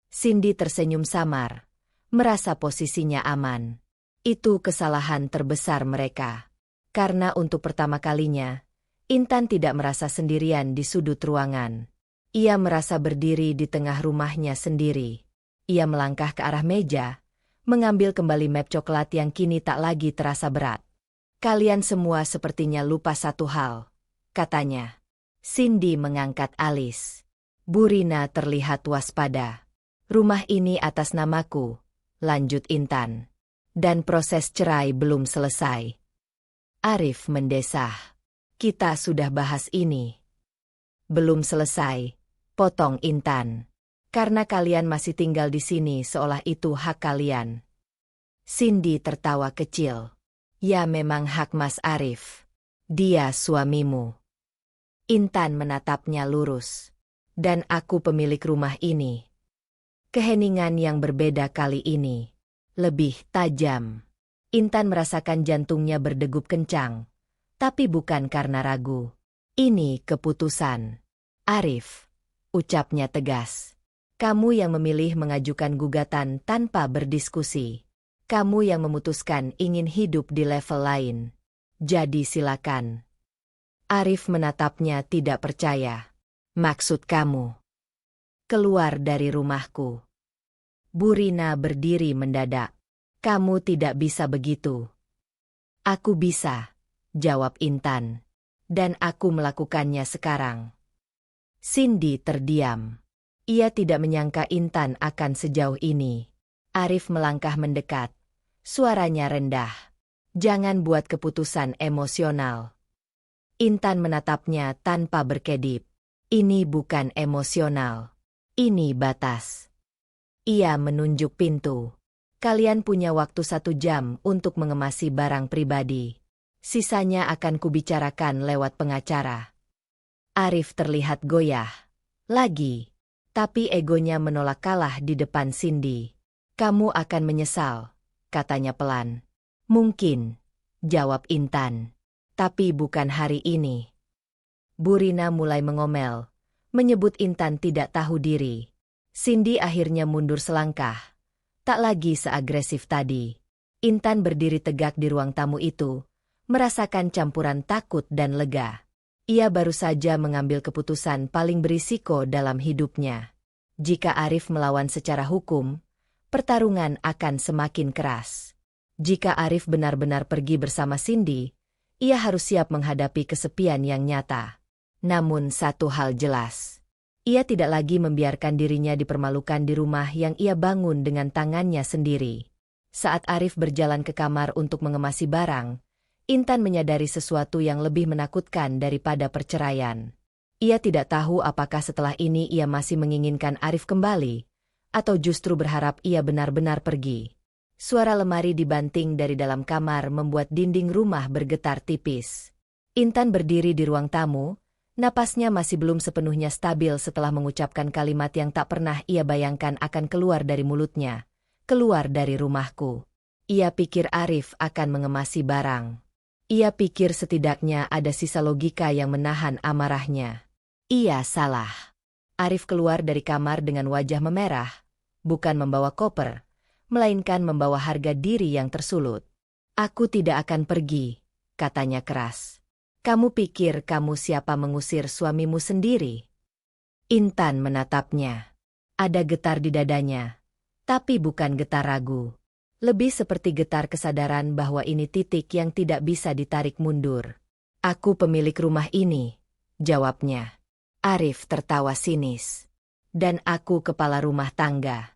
Cindy tersenyum samar, merasa posisinya aman. Itu kesalahan terbesar mereka. Karena untuk pertama kalinya, Intan tidak merasa sendirian di sudut ruangan. Ia merasa berdiri di tengah rumahnya sendiri. Ia melangkah ke arah meja, mengambil kembali map coklat yang kini tak lagi terasa berat. "Kalian semua sepertinya lupa satu hal," katanya. Cindy mengangkat alis. Bu Rina terlihat waspada. "Rumah ini atas namaku," lanjut Intan. "Dan proses cerai belum selesai." Arif mendesah. "Kita sudah bahas ini." "Belum selesai," potong Intan. "Karena kalian masih tinggal di sini seolah itu hak kalian." Cindy tertawa kecil. "Ya memang hak Mas Arif. Dia suamimu." Intan menatapnya lurus. "Dan aku pemilik rumah ini." Keheningan yang berbeda kali ini. Lebih tajam. Intan merasakan jantungnya berdegup kencang. Tapi bukan karena ragu. "Ini keputusan." "Arif," ucapnya tegas. "Kamu yang memilih mengajukan gugatan tanpa berdiskusi. Kamu yang memutuskan ingin hidup di level lain. Jadi silakan." Arif menatapnya tidak percaya. "Maksud kamu?" "Keluar dari rumahku." Bu Rina berdiri mendadak. "Kamu tidak bisa begitu." "Aku bisa," jawab Intan. "Dan aku melakukannya sekarang." Cindy terdiam. Ia tidak menyangka Intan akan sejauh ini. Arif melangkah mendekat. Suaranya rendah. "Jangan buat keputusan emosional." Intan menatapnya tanpa berkedip. "Ini bukan emosional. Ini batas." Ia menunjuk pintu. "Kalian punya waktu 1 jam untuk mengemasi barang pribadi. Sisanya akan kubicarakan lewat pengacara." Arif terlihat goyah. Lagi. Tapi egonya menolak kalah di depan Cindy. "Kamu akan menyesal," katanya pelan. "Mungkin," jawab Intan. "Tapi bukan hari ini." Bu Rina mulai mengomel, menyebut Intan tidak tahu diri. Cindy akhirnya mundur selangkah. Tak lagi seagresif tadi. Intan berdiri tegak di ruang tamu itu, merasakan campuran takut dan lega. Ia baru saja mengambil keputusan paling berisiko dalam hidupnya. Jika Arif melawan secara hukum, pertarungan akan semakin keras. Jika Arif benar-benar pergi bersama Cindy, ia harus siap menghadapi kesepian yang nyata. Namun satu hal jelas. Ia tidak lagi membiarkan dirinya dipermalukan di rumah yang ia bangun dengan tangannya sendiri. Saat Arif berjalan ke kamar untuk mengemasi barang, Intan menyadari sesuatu yang lebih menakutkan daripada perceraian. Ia tidak tahu apakah setelah ini ia masih menginginkan Arif kembali, atau justru berharap ia benar-benar pergi. Suara lemari dibanting dari dalam kamar membuat dinding rumah bergetar tipis. Intan berdiri di ruang tamu. Napasnya masih belum sepenuhnya stabil setelah mengucapkan kalimat yang tak pernah ia bayangkan akan keluar dari mulutnya. Keluar dari rumahku. Ia pikir Arif akan mengemasi barang. Ia pikir setidaknya ada sisa logika yang menahan amarahnya. Ia salah. Arif keluar dari kamar dengan wajah memerah, bukan membawa koper, melainkan membawa harga diri yang tersulut. "Aku tidak akan pergi," katanya keras. "Kamu pikir kamu siapa mengusir suamimu sendiri?" Intan menatapnya. Ada getar di dadanya, tapi bukan getar ragu. Lebih seperti getar kesadaran bahwa ini titik yang tidak bisa ditarik mundur. "Aku pemilik rumah ini," jawabnya. Arif tertawa sinis. "Dan aku kepala rumah tangga."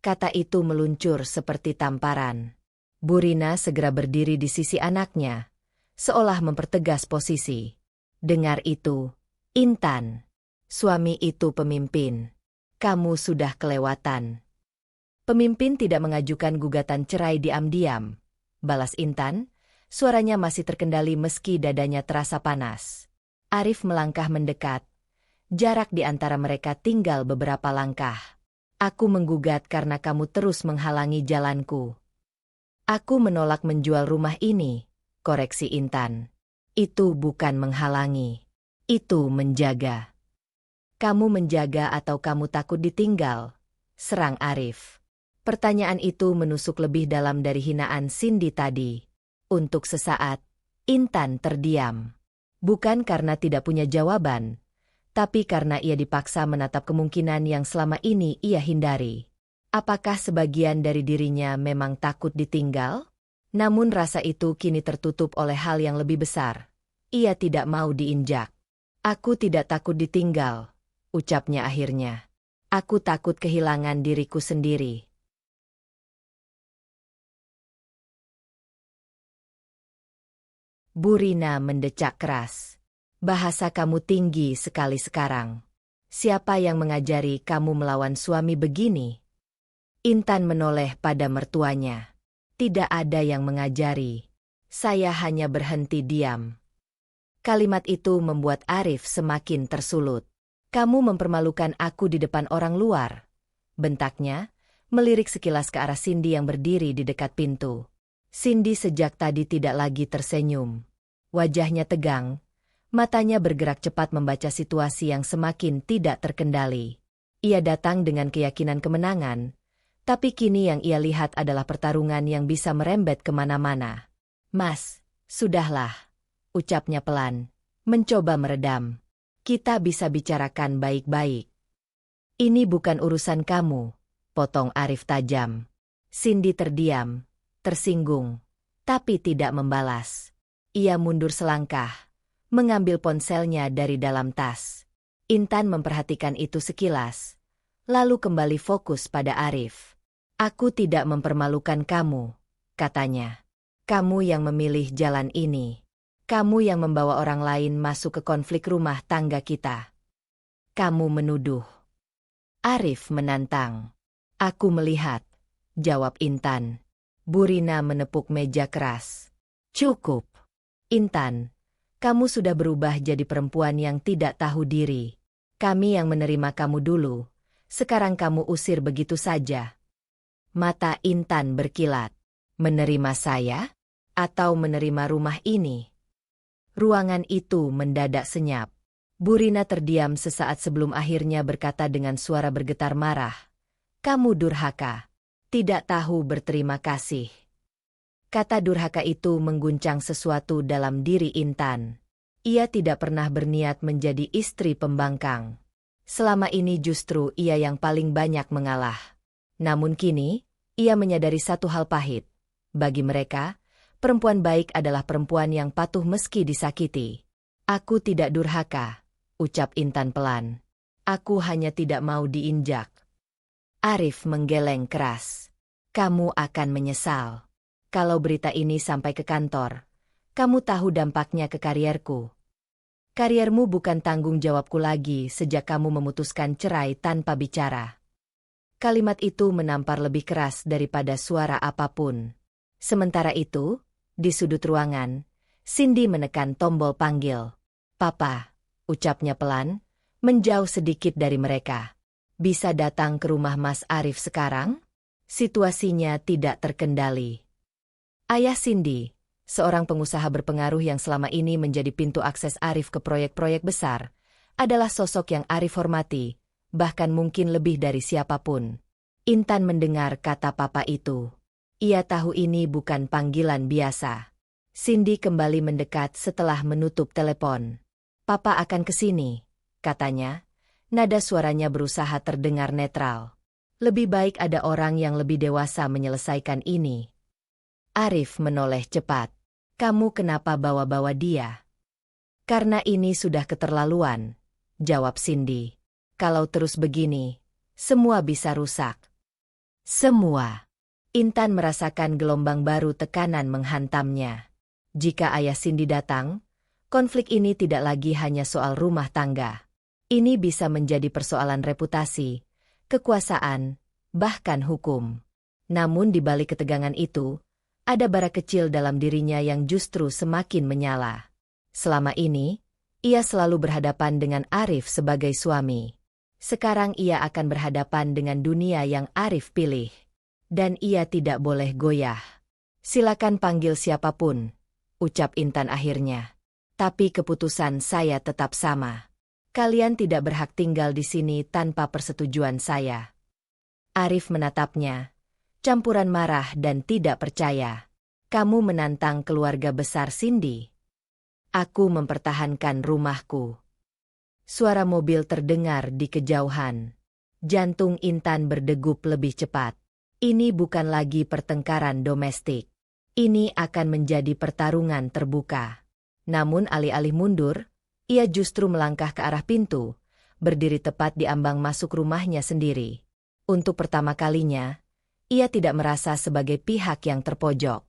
Kata itu meluncur seperti tamparan. Burina segera berdiri di sisi anaknya, seolah mempertegas posisi. "Dengar itu, Intan. Suami itu pemimpin. Kamu sudah kelewatan." "Pemimpin tidak mengajukan gugatan cerai diam-diam," balas Intan. Suaranya masih terkendali meski dadanya terasa panas. Arif melangkah mendekat. Jarak di antara mereka tinggal beberapa langkah. "Aku menggugat karena kamu terus menghalangi jalanku." "Aku menolak menjual rumah ini," koreksi Intan. "Itu bukan menghalangi. Itu menjaga." "Kamu menjaga atau kamu takut ditinggal?" serang Arif. Pertanyaan itu menusuk lebih dalam dari hinaan Cindy tadi. Untuk sesaat, Intan terdiam. Bukan karena tidak punya jawaban, tapi karena ia dipaksa menatap kemungkinan yang selama ini ia hindari. Apakah sebagian dari dirinya memang takut ditinggal? Namun rasa itu kini tertutup oleh hal yang lebih besar. Ia tidak mau diinjak. "Aku tidak takut ditinggal," ucapnya akhirnya. "Aku takut kehilangan diriku sendiri." Burina mendecak keras. "Bahasa kamu tinggi sekali sekarang. Siapa yang mengajari kamu melawan suami begini?" Intan menoleh pada mertuanya. "Tidak ada yang mengajari. Saya hanya berhenti diam." Kalimat itu membuat Arif semakin tersulut. "Kamu mempermalukan aku di depan orang luar," bentaknya, melirik sekilas ke arah Cindy yang berdiri di dekat pintu. Cindy sejak tadi tidak lagi tersenyum. Wajahnya tegang, matanya bergerak cepat membaca situasi yang semakin tidak terkendali. Ia datang dengan keyakinan kemenangan, tapi kini yang ia lihat adalah pertarungan yang bisa merembet kemana-mana. "Mas, sudahlah," ucapnya pelan, mencoba meredam. "Kita bisa bicarakan baik-baik." "Ini bukan urusan kamu," potong Arif tajam. Cindy terdiam, tersinggung, tapi tidak membalas. Ia mundur selangkah, mengambil ponselnya dari dalam tas. Intan memperhatikan itu sekilas, lalu kembali fokus pada Arif. "Aku tidak mempermalukan kamu," katanya. "Kamu yang memilih jalan ini. Kamu yang membawa orang lain masuk ke konflik rumah tangga kita. Kamu menuduh." Arif menantang. "Aku melihat," jawab Intan. Burina menepuk meja keras. "Cukup. Intan, kamu sudah berubah jadi perempuan yang tidak tahu diri. Kami yang menerima kamu dulu, sekarang kamu usir begitu saja." Mata Intan berkilat. "Menerima saya? Atau menerima rumah ini?" Ruangan itu mendadak senyap. Burina terdiam sesaat sebelum akhirnya berkata dengan suara bergetar marah. "Kamu durhaka. Tidak tahu berterima kasih." Kata durhaka itu mengguncang sesuatu dalam diri Intan. Ia tidak pernah berniat menjadi istri pembangkang. Selama ini justru ia yang paling banyak mengalah. Namun kini, ia menyadari satu hal pahit. Bagi mereka, perempuan baik adalah perempuan yang patuh meski disakiti. Aku tidak durhaka, ucap Intan pelan. Aku hanya tidak mau diinjak. Arif menggeleng keras. Kamu akan menyesal. Kalau berita ini sampai ke kantor, kamu tahu dampaknya ke karierku. Kariermu bukan tanggung jawabku lagi sejak kamu memutuskan cerai tanpa bicara. Kalimat itu menampar lebih keras daripada suara apapun. Sementara itu, di sudut ruangan, Cindy menekan tombol panggil. Papa, ucapnya pelan, menjauh sedikit dari mereka. Bisa datang ke rumah Mas Arif sekarang? Situasinya tidak terkendali. Ayah Cindy, seorang pengusaha berpengaruh yang selama ini menjadi pintu akses Arif ke proyek-proyek besar, adalah sosok yang Arif hormati, bahkan mungkin lebih dari siapapun. Intan mendengar kata papa itu. Ia tahu ini bukan panggilan biasa. Cindy kembali mendekat setelah menutup telepon. Papa akan ke sini, katanya. Nada suaranya berusaha terdengar netral. Lebih baik ada orang yang lebih dewasa menyelesaikan ini. Arif menoleh cepat. Kamu kenapa bawa-bawa dia? Karena ini sudah keterlaluan, jawab Cindy. Kalau terus begini, semua bisa rusak. Semua. Intan merasakan gelombang baru tekanan menghantamnya. Jika ayah Cindy datang, konflik ini tidak lagi hanya soal rumah tangga. Ini bisa menjadi persoalan reputasi, kekuasaan, bahkan hukum. Namun di balik ketegangan itu, ada bara kecil dalam dirinya yang justru semakin menyala. Selama ini, ia selalu berhadapan dengan Arif sebagai suami. Sekarang ia akan berhadapan dengan dunia yang Arif pilih. Dan ia tidak boleh goyah. Silakan panggil siapapun, ucap Intan akhirnya. Tapi keputusan saya tetap sama. Kalian tidak berhak tinggal di sini tanpa persetujuan saya. Arif menatapnya. Campuran marah dan tidak percaya. Kamu menantang keluarga besar Cindy. Aku mempertahankan rumahku. Suara mobil terdengar di kejauhan. Jantung Intan berdegup lebih cepat. Ini bukan lagi pertengkaran domestik. Ini akan menjadi pertarungan terbuka. Namun alih-alih mundur, ia justru melangkah ke arah pintu, berdiri tepat di ambang masuk rumahnya sendiri. Untuk pertama kalinya, ia tidak merasa sebagai pihak yang terpojok.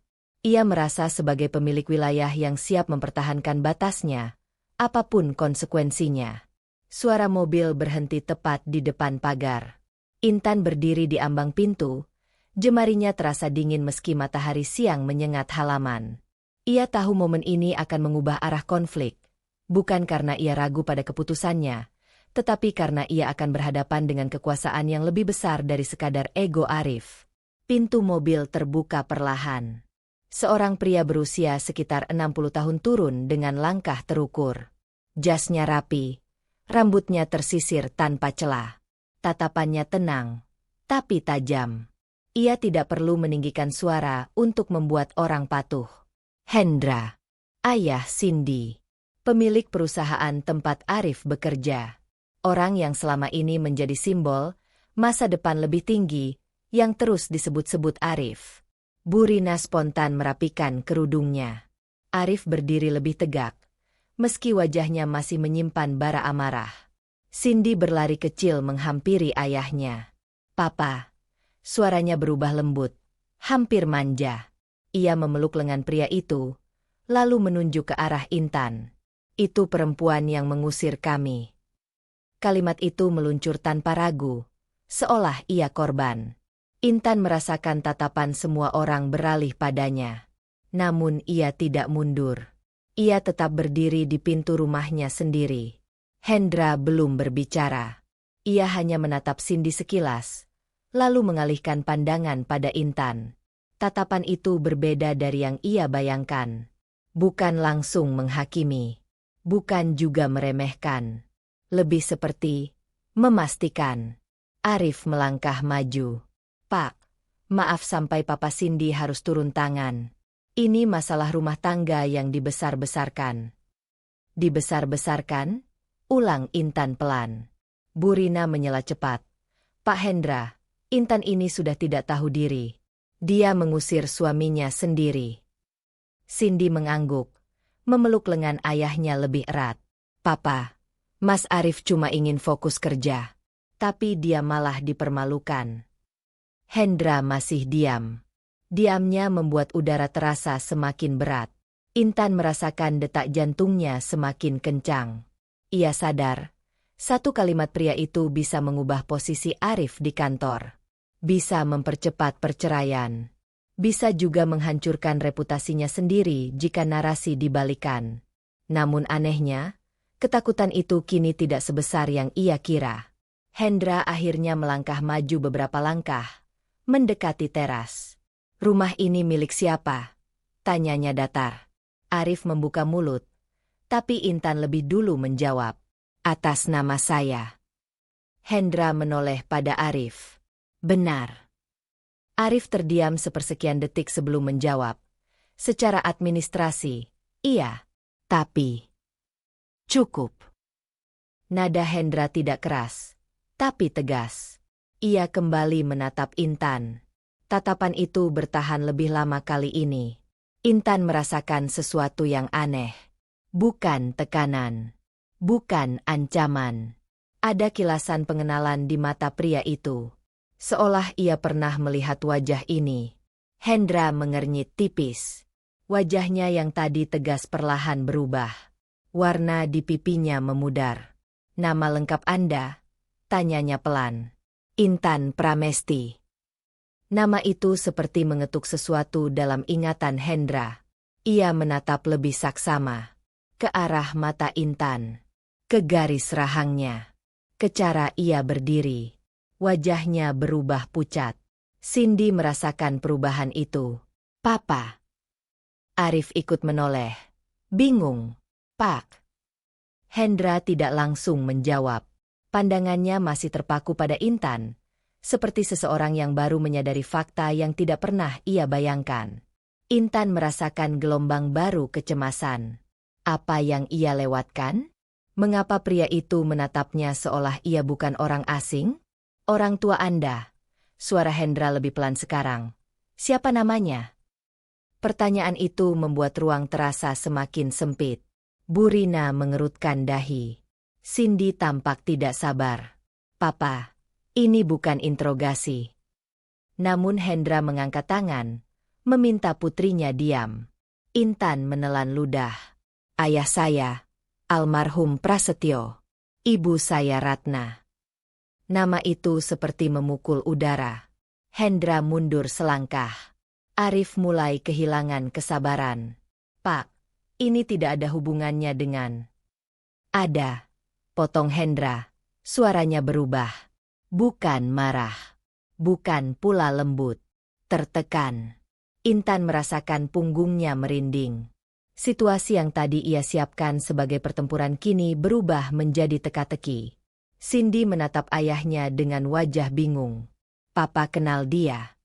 Ia merasa sebagai pemilik wilayah yang siap mempertahankan batasnya, apapun konsekuensinya. Suara mobil berhenti tepat di depan pagar. Intan berdiri di ambang pintu, jemarinya terasa dingin meski matahari siang menyengat halaman. Ia tahu momen ini akan mengubah arah konflik, bukan karena ia ragu pada keputusannya, tetapi karena ia akan berhadapan dengan kekuasaan yang lebih besar dari sekadar ego Arif. Pintu mobil terbuka perlahan. Seorang pria berusia sekitar 60 tahun turun dengan langkah terukur. Jasnya rapi, rambutnya tersisir tanpa celah. Tatapannya tenang, tapi tajam. Ia tidak perlu meninggikan suara untuk membuat orang patuh. Hendra, ayah Cindy, pemilik perusahaan tempat Arif bekerja. Orang yang selama ini menjadi simbol masa depan lebih tinggi yang terus disebut-sebut Arif. Bu Rina spontan merapikan kerudungnya. Arif berdiri lebih tegak, meski wajahnya masih menyimpan bara amarah. Cindy berlari kecil menghampiri ayahnya. Papa, suaranya berubah lembut, hampir manja. Ia memeluk lengan pria itu, lalu menunjuk ke arah Intan. Itu perempuan yang mengusir kami. Kalimat itu meluncur tanpa ragu, seolah ia korban. Intan merasakan tatapan semua orang beralih padanya. Namun ia tidak mundur. Ia tetap berdiri di pintu rumahnya sendiri. Hendra belum berbicara. Ia hanya menatap Cindy sekilas, lalu mengalihkan pandangan pada Intan. Tatapan itu berbeda dari yang ia bayangkan. Bukan langsung menghakimi. Bukan juga meremehkan. Lebih seperti memastikan. Arif melangkah maju. Pak, maaf sampai Papa Cindy harus turun tangan. Ini masalah rumah tangga yang dibesar-besarkan. Dibesar-besarkan? Ulang Intan pelan. Bu Rina menyela cepat. Pak Hendra, Intan ini sudah tidak tahu diri. Dia mengusir suaminya sendiri. Cindy mengangguk, memeluk lengan ayahnya lebih erat. Papa, Mas Arif cuma ingin fokus kerja. Tapi dia malah dipermalukan. Hendra masih diam. Diamnya membuat udara terasa semakin berat. Intan merasakan detak jantungnya semakin kencang. Ia sadar, satu kalimat pria itu bisa mengubah posisi Arif di kantor. Bisa mempercepat perceraian. Bisa juga menghancurkan reputasinya sendiri jika narasi dibalikan. Namun anehnya, ketakutan itu kini tidak sebesar yang ia kira. Hendra akhirnya melangkah maju beberapa langkah, mendekati teras. Rumah ini milik siapa? Tanyanya datar. Arif membuka mulut, tapi Intan lebih dulu menjawab. Atas nama saya. Hendra menoleh pada Arif. Benar. Arif terdiam sepersekian detik sebelum menjawab. Secara administrasi, iya. Tapi cukup. Nada Hendra tidak keras, tapi tegas. Ia kembali menatap Intan. Tatapan itu bertahan lebih lama kali ini. Intan merasakan sesuatu yang aneh. Bukan tekanan. Bukan ancaman. Ada kilasan pengenalan di mata pria itu. Seolah ia pernah melihat wajah ini. Hendra mengernyit tipis. Wajahnya yang tadi tegas perlahan berubah. Warna di pipinya memudar. Nama lengkap Anda? Tanyanya pelan. Intan Pramesti. Nama itu seperti mengetuk sesuatu dalam ingatan Hendra. Ia menatap lebih saksama. Ke arah mata Intan. Ke garis rahangnya. Ke cara ia berdiri. Wajahnya berubah pucat. Cindy merasakan perubahan itu. Papa. Arif ikut menoleh. Bingung. Pak. Hendra tidak langsung menjawab. Pandangannya masih terpaku pada Intan. Seperti seseorang yang baru menyadari fakta yang tidak pernah ia bayangkan. Intan merasakan gelombang baru kecemasan. Apa yang ia lewatkan? Mengapa pria itu menatapnya seolah ia bukan orang asing? Orang tua Anda. Suara Hendra lebih pelan sekarang. Siapa namanya? Pertanyaan itu membuat ruang terasa semakin sempit. Bu Rina mengerutkan dahi. Cindy tampak tidak sabar. Papa. Ini bukan interogasi. Namun Hendra mengangkat tangan, meminta putrinya diam. Intan menelan ludah. Ayah saya, almarhum Prasetyo. Ibu saya Ratna. Nama itu seperti memukul udara. Hendra mundur selangkah. Arif mulai kehilangan kesabaran. Pak, ini tidak ada hubungannya dengan... Ada. Potong Hendra. Suaranya berubah. Bukan marah. Bukan pula lembut. Tertekan. Intan merasakan punggungnya merinding. Situasi yang tadi ia siapkan sebagai pertempuran kini berubah menjadi teka-teki. Cindy menatap ayahnya dengan wajah bingung. Papa kenal dia.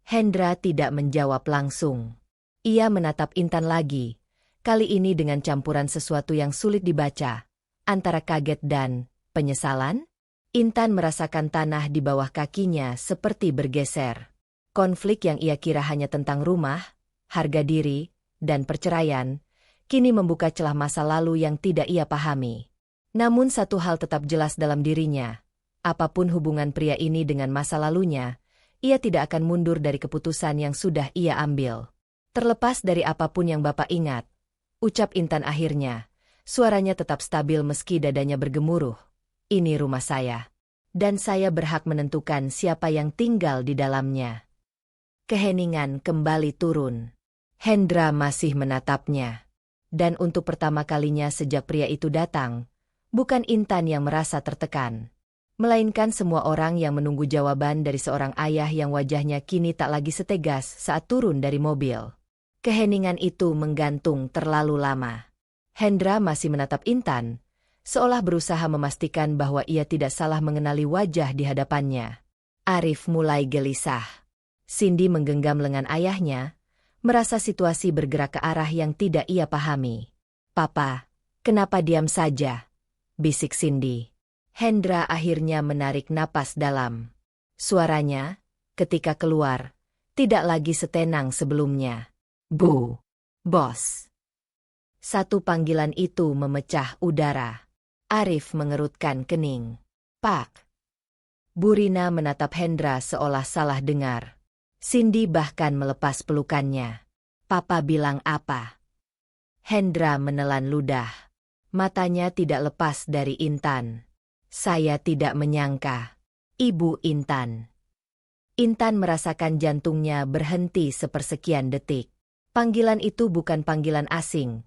Hendra tidak menjawab langsung. Ia menatap Intan lagi. Kali ini dengan campuran sesuatu yang sulit dibaca. Antara kaget dan penyesalan. Intan merasakan tanah di bawah kakinya seperti bergeser. Konflik yang ia kira hanya tentang rumah, harga diri, dan perceraian, kini membuka celah masa lalu yang tidak ia pahami. Namun satu hal tetap jelas dalam dirinya. Apapun hubungan pria ini dengan masa lalunya, ia tidak akan mundur dari keputusan yang sudah ia ambil. Terlepas dari apapun yang Bapak ingat, ucap Intan akhirnya, suaranya tetap stabil meski dadanya bergemuruh. Ini rumah saya. Dan saya berhak menentukan siapa yang tinggal di dalamnya. Keheningan kembali turun. Hendra masih menatapnya. Dan untuk pertama kalinya sejak pria itu datang, bukan Intan yang merasa tertekan. Melainkan semua orang yang menunggu jawaban dari seorang ayah yang wajahnya kini tak lagi setegas saat turun dari mobil. Keheningan itu menggantung terlalu lama. Hendra masih menatap Intan, seolah berusaha memastikan bahwa ia tidak salah mengenali wajah di hadapannya. Arif mulai gelisah. Cindy menggenggam lengan ayahnya, merasa situasi bergerak ke arah yang tidak ia pahami. Papa, Kenapa diam saja? Bisik Cindy. Hendra akhirnya menarik napas dalam. Suaranya, ketika keluar, tidak lagi setenang sebelumnya. Bu, bos. Satu panggilan itu memecah udara. Arif mengerutkan kening. Pak. Bu Rina menatap Hendra seolah salah dengar. Cindy bahkan melepas pelukannya. Papa bilang apa? Hendra menelan ludah. Matanya tidak lepas dari Intan. Saya tidak menyangka. Ibu Intan. Intan merasakan jantungnya berhenti sepersekian detik. Panggilan itu bukan panggilan asing,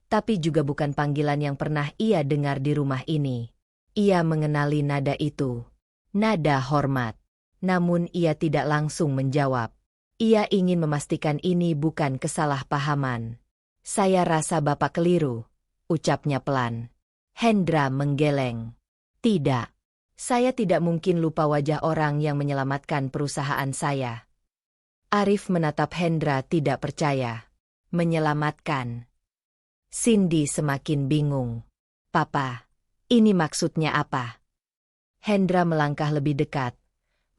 tapi juga bukan panggilan yang pernah ia dengar di rumah ini. Ia mengenali nada itu. Nada hormat. Namun ia tidak langsung menjawab. Ia ingin memastikan ini bukan kesalahpahaman. Saya rasa Bapak keliru, ucapnya pelan. Hendra menggeleng. Tidak. Saya tidak mungkin lupa wajah orang yang menyelamatkan perusahaan saya. Arif menatap Hendra tidak percaya. Menyelamatkan. Cindy semakin bingung. Papa, ini maksudnya apa? Hendra melangkah lebih dekat,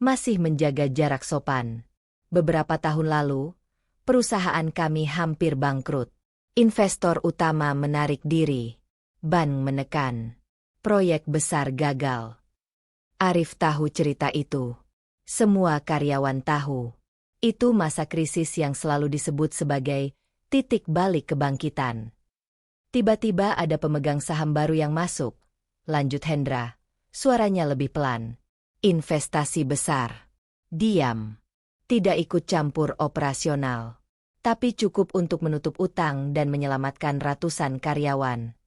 masih menjaga jarak sopan. Beberapa tahun lalu, perusahaan kami hampir bangkrut. Investor utama menarik diri. Bank menekan. Proyek besar gagal. Arif tahu cerita itu. Semua karyawan tahu. Itu masa krisis yang selalu disebut sebagai titik balik kebangkitan. Tiba-tiba ada pemegang saham baru yang masuk. Lanjut Hendra. Suaranya lebih pelan. Investasi besar. Diam. Tidak ikut campur operasional. Tapi cukup untuk menutup utang dan menyelamatkan ratusan karyawan.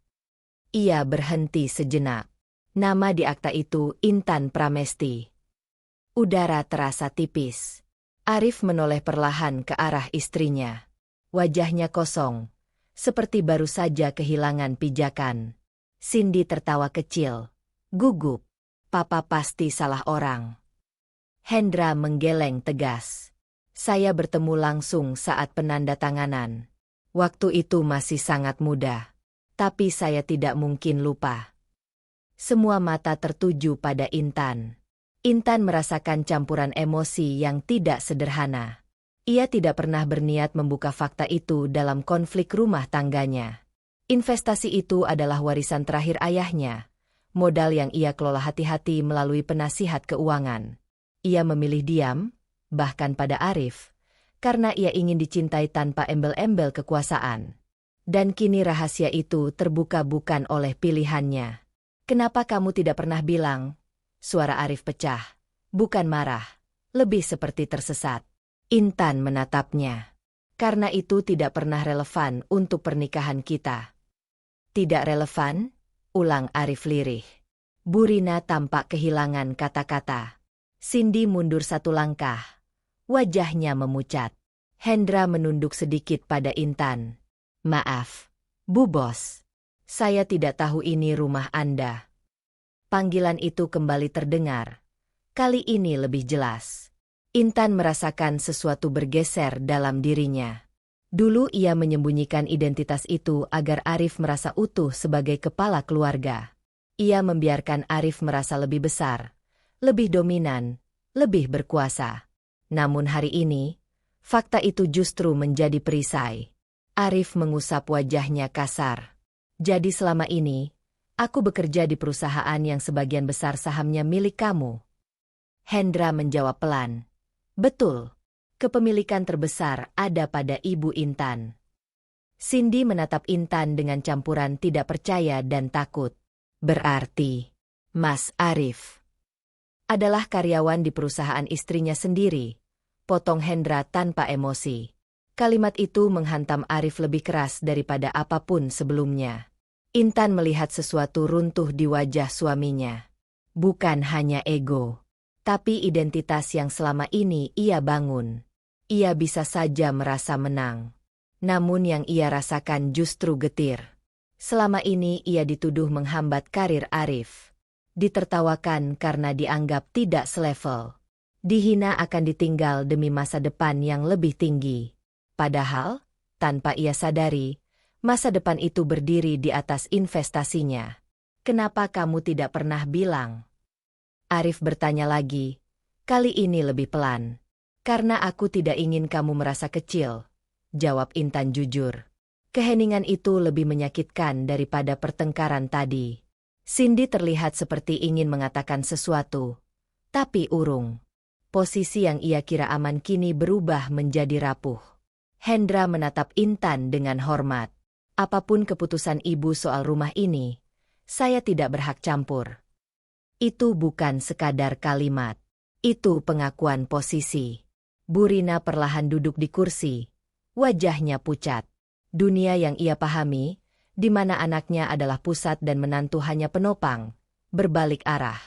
Ia berhenti sejenak. Nama di akta itu Intan Pramesti. Udara terasa tipis. Arif menoleh perlahan ke arah istrinya. Wajahnya kosong, seperti baru saja kehilangan pijakan. Cindy tertawa kecil. Gugup. Papa pasti salah orang. Hendra menggeleng tegas. Saya bertemu langsung saat penandatanganan. Waktu itu masih sangat muda. Tapi saya tidak mungkin lupa. Semua mata tertuju pada Intan. Intan merasakan campuran emosi yang tidak sederhana. Ia tidak pernah berniat membuka fakta itu dalam konflik rumah tangganya. Investasi itu adalah warisan terakhir ayahnya. Modal yang ia kelola hati-hati melalui penasihat keuangan. Ia memilih diam, bahkan pada Arif, karena ia ingin dicintai tanpa embel-embel kekuasaan. Dan kini rahasia itu terbuka bukan oleh pilihannya. Kenapa kamu tidak pernah bilang? Suara Arif pecah. Bukan marah, lebih seperti tersesat. Intan menatapnya. Karena itu tidak pernah relevan untuk pernikahan kita. Tidak relevan? Ulang Arif lirih. Bu Rina tampak kehilangan kata-kata. Cindy mundur satu langkah. Wajahnya memucat. Hendra menunduk sedikit pada Intan. Maaf, Bu Bos. Saya tidak tahu ini rumah Anda. Panggilan itu kembali terdengar. Kali ini lebih jelas. Intan merasakan sesuatu bergeser dalam dirinya. Dulu ia menyembunyikan identitas itu agar Arif merasa utuh sebagai kepala keluarga. Ia membiarkan Arif merasa lebih besar, lebih dominan, lebih berkuasa. Namun hari ini, fakta itu justru menjadi perisai. Arif mengusap wajahnya kasar. Jadi selama ini, aku bekerja di perusahaan yang sebagian besar sahamnya milik kamu. Hendra menjawab pelan. Betul. Kepemilikan terbesar ada pada Ibu Intan. Cindy menatap Intan dengan campuran tidak percaya dan takut. Berarti, Mas Arif adalah karyawan di perusahaan istrinya sendiri. Potong Hendra tanpa emosi. Kalimat itu menghantam Arif lebih keras daripada apapun sebelumnya. Intan melihat sesuatu runtuh di wajah suaminya. Bukan hanya ego, tapi identitas yang selama ini ia bangun. Ia bisa saja merasa menang. Namun yang ia rasakan justru getir. Selama ini ia dituduh menghambat karir Arif. Ditertawakan karena dianggap tidak selevel. Dihina akan ditinggal demi masa depan yang lebih tinggi. Padahal, tanpa ia sadari, Masa depan itu berdiri di atas investasinya. Kenapa kamu tidak pernah bilang? Arif bertanya lagi, kali ini lebih pelan. Karena aku tidak ingin kamu merasa kecil, jawab Intan jujur. Keheningan itu lebih menyakitkan daripada pertengkaran tadi. Cindy terlihat seperti ingin mengatakan sesuatu, tapi urung. Posisi yang ia kira aman kini berubah menjadi rapuh. Hendra menatap Intan dengan hormat. Apapun keputusan ibu soal rumah ini, saya tidak berhak campur. Itu bukan sekadar kalimat. Itu pengakuan posisi. Bu Rina perlahan duduk di kursi. Wajahnya pucat. Dunia yang ia pahami, di mana anaknya adalah pusat dan menantu hanya penopang, berbalik arah.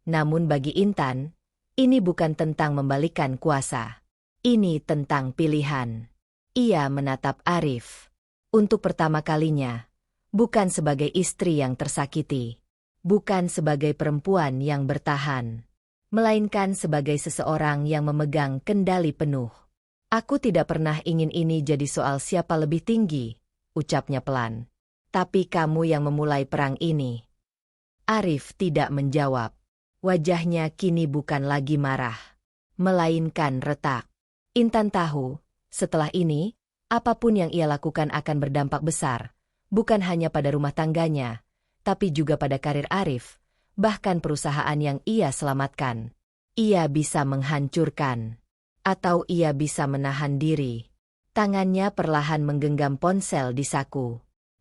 Namun bagi Intan, ini bukan tentang membalikkan kuasa. Ini tentang pilihan. Ia menatap Arif. Untuk pertama kalinya, bukan sebagai istri yang tersakiti, bukan sebagai perempuan yang bertahan, melainkan sebagai seseorang yang memegang kendali penuh. Aku tidak pernah ingin ini jadi soal siapa lebih tinggi, ucapnya pelan. Tapi kamu yang memulai perang ini. Arif tidak menjawab. Wajahnya kini bukan lagi marah, melainkan retak. Intan tahu, setelah ini, apapun yang ia lakukan akan berdampak besar, bukan hanya pada rumah tangganya, tapi juga pada karir Arif, bahkan perusahaan yang ia selamatkan. Ia bisa menghancurkan. Atau ia bisa menahan diri. Tangannya perlahan menggenggam ponsel di saku.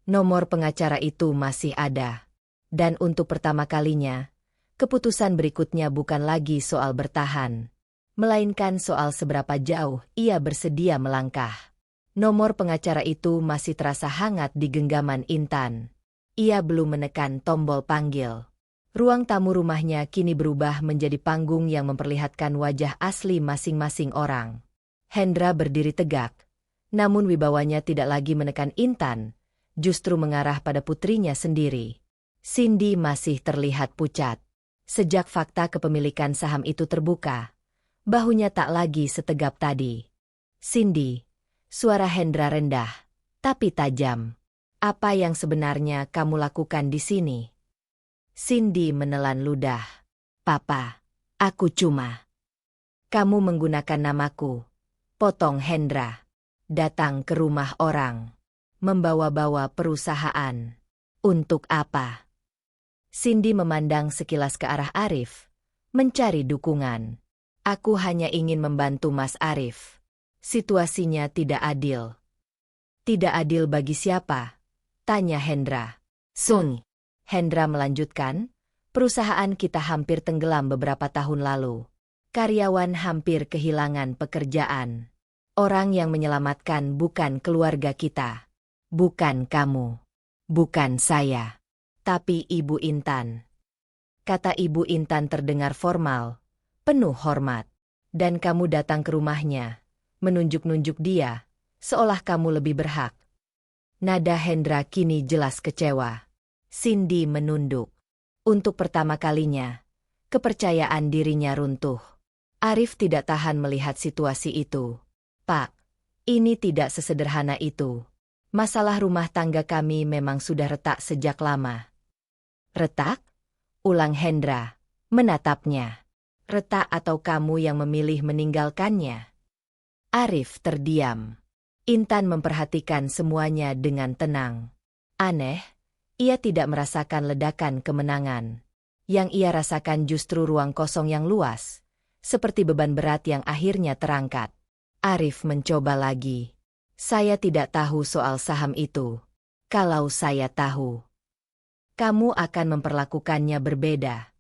Nomor pengacara itu masih ada. Dan untuk pertama kalinya, keputusan berikutnya bukan lagi soal bertahan, melainkan soal seberapa jauh ia bersedia melangkah. Nomor pengacara itu masih terasa hangat di genggaman Intan. Ia belum menekan tombol panggil. Ruang tamu rumahnya kini berubah menjadi panggung yang memperlihatkan wajah asli masing-masing orang. Hendra berdiri tegak, namun wibawanya tidak lagi menekan Intan, justru mengarah pada putrinya sendiri. Cindy masih terlihat pucat. Sejak fakta kepemilikan saham itu terbuka, bahunya tak lagi setegap tadi. Cindy, suara Hendra rendah, tapi tajam. Apa yang sebenarnya kamu lakukan di sini? Cindy menelan ludah. Papa, aku cuma. Kamu menggunakan namaku, potong Hendra. Datang ke rumah orang. Membawa-bawa perusahaan. Untuk apa? Cindy memandang sekilas ke arah Arif, mencari dukungan. Aku hanya ingin membantu Mas Arif. Situasinya tidak adil. Tidak adil bagi siapa? Tanya Hendra. Sun. Hendra melanjutkan, perusahaan kita hampir tenggelam beberapa tahun lalu. Karyawan hampir kehilangan pekerjaan. Orang yang menyelamatkan bukan keluarga kita. Bukan kamu. Bukan saya. Tapi Ibu Intan. Kata Ibu Intan terdengar formal, penuh hormat. Dan kamu datang ke rumahnya, menunjuk-nunjuk dia, seolah kamu lebih berhak. Nada Hendra kini jelas kecewa. Cindy menunduk. Untuk pertama kalinya, kepercayaan dirinya runtuh. Arif tidak tahan melihat situasi itu. Pak, ini tidak sesederhana itu. Masalah rumah tangga kami memang sudah retak sejak lama. Retak? Ulang Hendra, menatapnya. Retak atau kamu yang memilih meninggalkannya? Arif terdiam. Intan memperhatikan semuanya dengan tenang. Aneh. Ia tidak merasakan ledakan kemenangan. Yang ia rasakan justru ruang kosong yang luas, seperti beban berat yang akhirnya terangkat. Arif mencoba lagi. Saya tidak tahu soal saham itu. Kalau saya tahu, kamu akan memperlakukannya berbeda.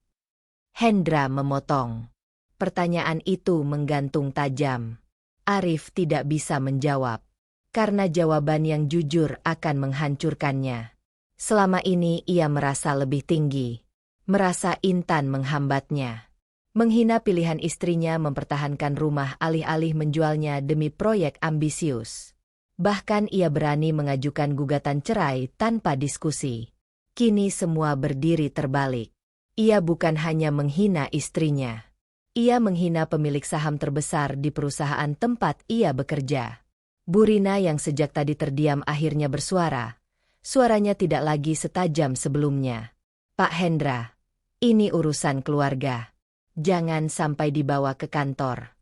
Hendra memotong. Pertanyaan itu menggantung tajam. Arif tidak bisa menjawab, karena jawaban yang jujur akan menghancurkannya. Selama ini ia merasa lebih tinggi. Merasa Intan menghambatnya. Menghina pilihan istrinya mempertahankan rumah alih-alih menjualnya demi proyek ambisius. Bahkan ia berani mengajukan gugatan cerai tanpa diskusi. Kini semua berdiri terbalik. Ia bukan hanya menghina istrinya. Ia menghina pemilik saham terbesar di perusahaan tempat ia bekerja. Bu Rina yang sejak tadi terdiam akhirnya bersuara. Suaranya tidak lagi setajam sebelumnya. Pak Hendra, ini urusan keluarga. Jangan sampai dibawa ke kantor.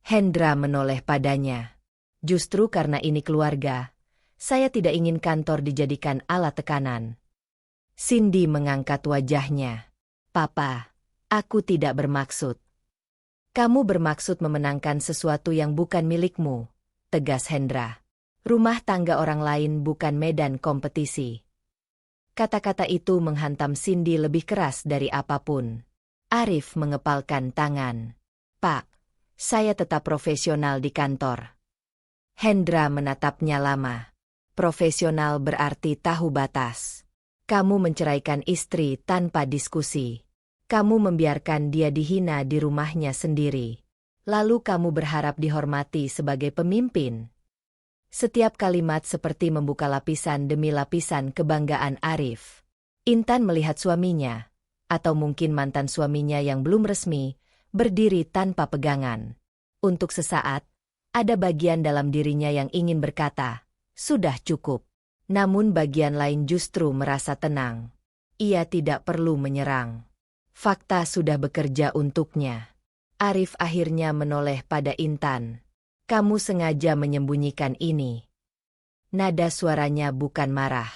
Hendra menoleh padanya. Justru karena ini keluarga, saya tidak ingin kantor dijadikan alat tekanan. Cindy mengangkat wajahnya. Papa, aku tidak bermaksud. Kamu bermaksud memenangkan sesuatu yang bukan milikmu, tegas Hendra. Rumah tangga orang lain bukan medan kompetisi. Kata-kata itu menghantam Cindy lebih keras dari apapun. Arif mengepalkan tangan. Pak, saya tetap profesional di kantor. Hendra menatapnya lama. Profesional berarti tahu batas. Kamu menceraikan istri tanpa diskusi. Kamu membiarkan dia dihina di rumahnya sendiri. Lalu kamu berharap dihormati sebagai pemimpin. Setiap kalimat seperti membuka lapisan demi lapisan kebanggaan Arif. Intan melihat suaminya, atau mungkin mantan suaminya yang belum resmi, berdiri tanpa pegangan. Untuk sesaat, ada bagian dalam dirinya yang ingin berkata, sudah cukup. Namun bagian lain justru merasa tenang. Ia tidak perlu menyerang. Fakta sudah bekerja untuknya. Arif akhirnya menoleh pada Intan. Kamu sengaja menyembunyikan ini. Nada suaranya bukan marah.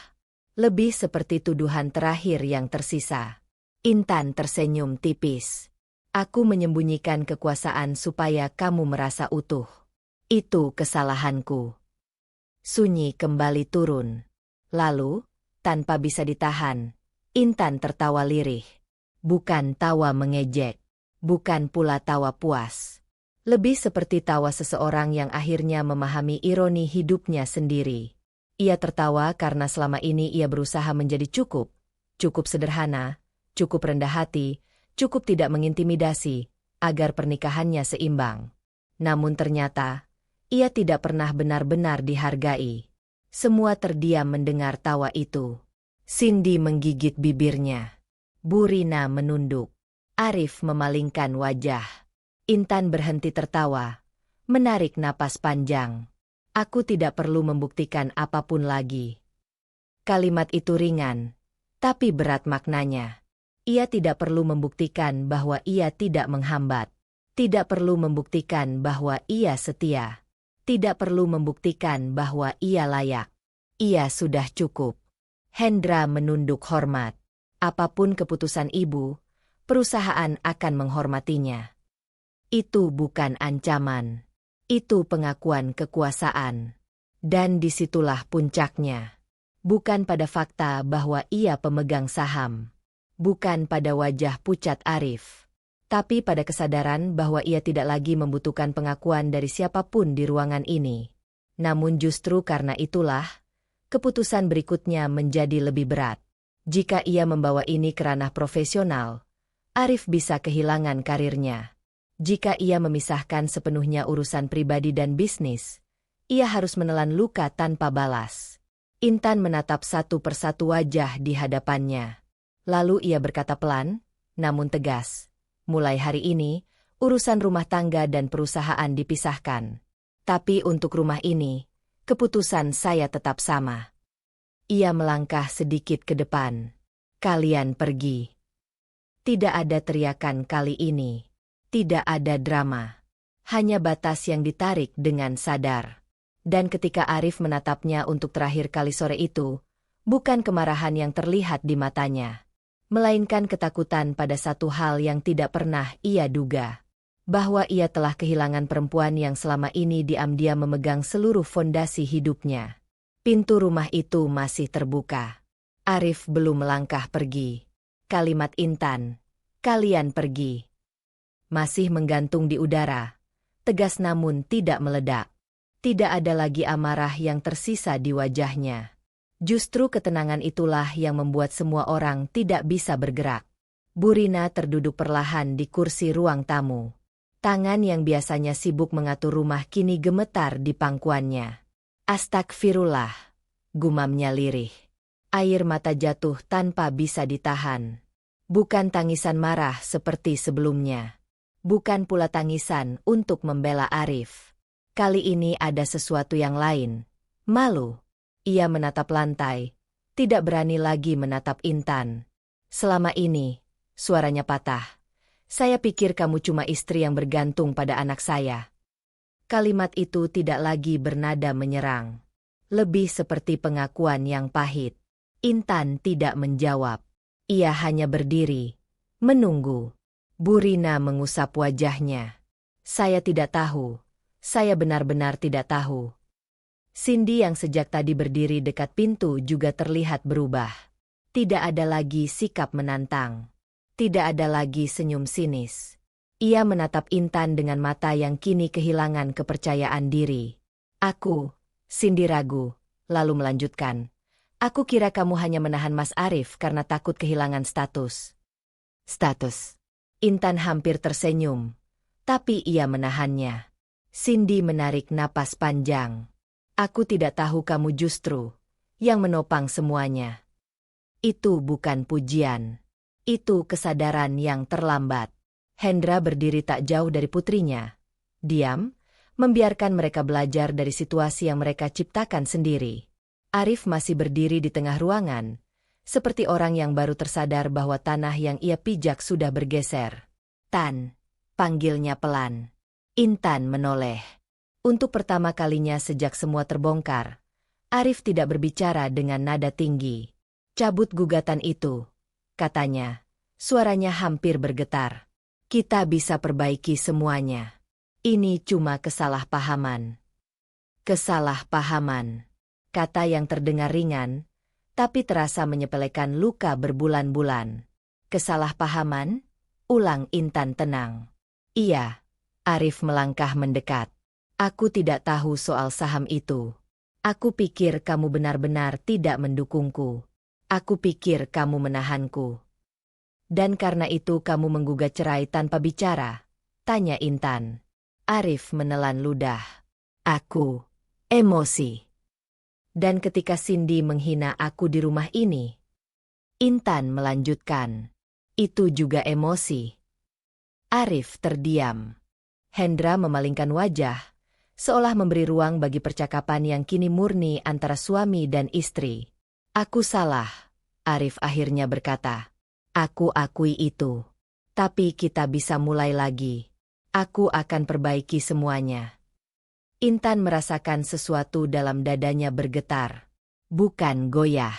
Lebih seperti tuduhan terakhir yang tersisa. Intan tersenyum tipis. Aku menyembunyikan kekuasaan supaya kamu merasa utuh. Itu kesalahanku. Sunyi kembali turun. Lalu, tanpa bisa ditahan, Intan tertawa lirih. Bukan tawa mengejek. Bukan pula tawa puas. Lebih seperti tawa seseorang yang akhirnya memahami ironi hidupnya sendiri. Ia tertawa karena selama ini ia berusaha menjadi cukup sederhana, cukup rendah hati, cukup tidak mengintimidasi, agar pernikahannya seimbang. Namun ternyata, ia tidak pernah benar-benar dihargai. Semua terdiam mendengar tawa itu. Cindy menggigit bibirnya. Bu Rina menunduk. Arif memalingkan wajah. Intan berhenti tertawa, menarik napas panjang. Aku tidak perlu membuktikan apapun lagi. Kalimat itu ringan, tapi berat maknanya. Ia tidak perlu membuktikan bahwa ia tidak menghambat. Tidak perlu membuktikan bahwa ia setia. Tidak perlu membuktikan bahwa ia layak. Ia sudah cukup. Hendra menunduk hormat. Apapun keputusan ibu, perusahaan akan menghormatinya. Itu bukan ancaman. Itu pengakuan kekuasaan. Dan disitulah puncaknya. Bukan pada fakta bahwa ia pemegang saham. Bukan pada wajah pucat Arif. Tapi pada kesadaran bahwa ia tidak lagi membutuhkan pengakuan dari siapapun di ruangan ini. Namun justru karena itulah, keputusan berikutnya menjadi lebih berat. Jika ia membawa ini ke ranah profesional, Arif bisa kehilangan karirnya. Jika ia memisahkan sepenuhnya urusan pribadi dan bisnis, ia harus menelan luka tanpa balas. Intan menatap satu persatu wajah di hadapannya. Lalu ia berkata pelan, namun tegas. Mulai hari ini, urusan rumah tangga dan perusahaan dipisahkan. Tapi untuk rumah ini, keputusan saya tetap sama. Ia melangkah sedikit ke depan. Kalian pergi. Tidak ada teriakan kali ini. Tidak ada drama. Hanya batas yang ditarik dengan sadar. Dan ketika Arif menatapnya untuk terakhir kali sore itu, bukan kemarahan yang terlihat di matanya, melainkan ketakutan pada satu hal yang tidak pernah ia duga. Bahwa ia telah kehilangan perempuan yang selama ini diam-diam memegang seluruh fondasi hidupnya. Pintu rumah itu masih terbuka. Arif belum melangkah pergi. Kalimat Intan, kalian pergi, masih menggantung di udara, tegas namun tidak meledak. Tidak ada lagi amarah yang tersisa di wajahnya. Justru ketenangan itulah yang membuat semua orang tidak bisa bergerak. Bu Rina terduduk perlahan di kursi ruang tamu. Tangan yang biasanya sibuk mengatur rumah kini gemetar di pangkuannya. Astagfirullah, gumamnya lirih. Air mata jatuh tanpa bisa ditahan. Bukan tangisan marah seperti sebelumnya. Bukan pula tangisan untuk membela Arif. Kali ini ada sesuatu yang lain. Malu. Ia menatap lantai, tidak berani lagi menatap Intan. Selama ini, suaranya patah. Saya pikir kamu cuma istri yang bergantung pada anak saya. Kalimat itu tidak lagi bernada menyerang. Lebih seperti pengakuan yang pahit. Intan tidak menjawab. Ia hanya berdiri, menunggu. Bu Rina mengusap wajahnya. Saya tidak tahu. Saya benar-benar tidak tahu. Cindy yang sejak tadi berdiri dekat pintu juga terlihat berubah. Tidak ada lagi sikap menantang. Tidak ada lagi senyum sinis. Ia menatap Intan dengan mata yang kini kehilangan kepercayaan diri. Aku, Cindy ragu, lalu melanjutkan. Aku kira kamu hanya menahan Mas Arif karena takut kehilangan status. Status. Intan hampir tersenyum, tapi ia menahannya. Cindy menarik napas panjang. Aku tidak tahu kamu justru yang menopang semuanya. Itu bukan pujian. Itu kesadaran yang terlambat. Hendra berdiri tak jauh dari putrinya. Diam, membiarkan mereka belajar dari situasi yang mereka ciptakan sendiri. Arif masih berdiri di tengah ruangan, seperti orang yang baru tersadar bahwa tanah yang ia pijak sudah bergeser. Tan, panggilnya pelan. Intan menoleh. Untuk pertama kalinya sejak semua terbongkar, Arif tidak berbicara dengan nada tinggi. Cabut gugatan itu, katanya. Suaranya hampir bergetar. Kita bisa perbaiki semuanya. Ini cuma kesalahpahaman. Kesalahpahaman. Kata yang terdengar ringan, tapi terasa menyepelekan luka berbulan-bulan. Kesalahpahaman? Ulang Intan tenang. Iya. Arif melangkah mendekat. Aku tidak tahu soal saham itu. Aku pikir kamu benar-benar tidak mendukungku. Aku pikir kamu menahanku. Dan karena itu kamu menggugat cerai tanpa bicara? Tanya Intan. Arif menelan ludah. Aku emosi. Dan ketika Cindy menghina aku di rumah ini? Intan melanjutkan. Itu juga emosi. Arif terdiam. Hendra memalingkan wajah, seolah memberi ruang bagi percakapan yang kini murni antara suami dan istri. Aku salah, Arif akhirnya berkata. Aku akui itu. Tapi kita bisa mulai lagi. Aku akan perbaiki semuanya. Intan merasakan sesuatu dalam dadanya bergetar. Bukan goyah.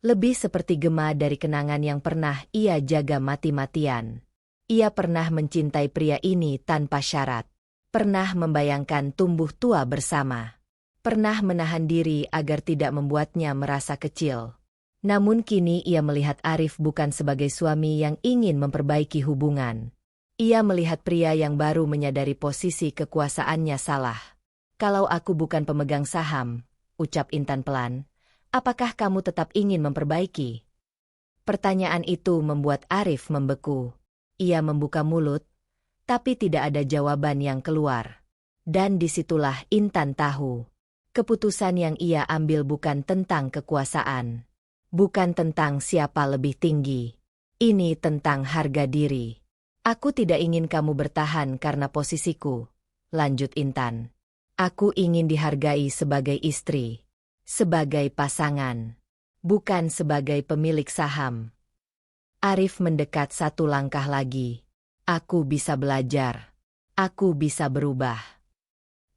Lebih seperti gema dari kenangan yang pernah ia jaga mati-matian. Ia pernah mencintai pria ini tanpa syarat. Pernah membayangkan tumbuh tua bersama. Pernah menahan diri agar tidak membuatnya merasa kecil. Namun kini ia melihat Arif bukan sebagai suami yang ingin memperbaiki hubungan. Ia melihat pria yang baru menyadari posisi kekuasaannya salah. Kalau aku bukan pemegang saham, ucap Intan pelan, apakah kamu tetap ingin memperbaiki? Pertanyaan itu membuat Arif membeku. Ia membuka mulut, tapi tidak ada jawaban yang keluar. Dan disitulah Intan tahu. Keputusan yang ia ambil bukan tentang kekuasaan. Bukan tentang siapa lebih tinggi. Ini tentang harga diri. Aku tidak ingin kamu bertahan karena posisiku, lanjut Intan. Aku ingin dihargai sebagai istri, sebagai pasangan, bukan sebagai pemilik saham. Arif mendekat satu langkah lagi. Aku bisa belajar. Aku bisa berubah.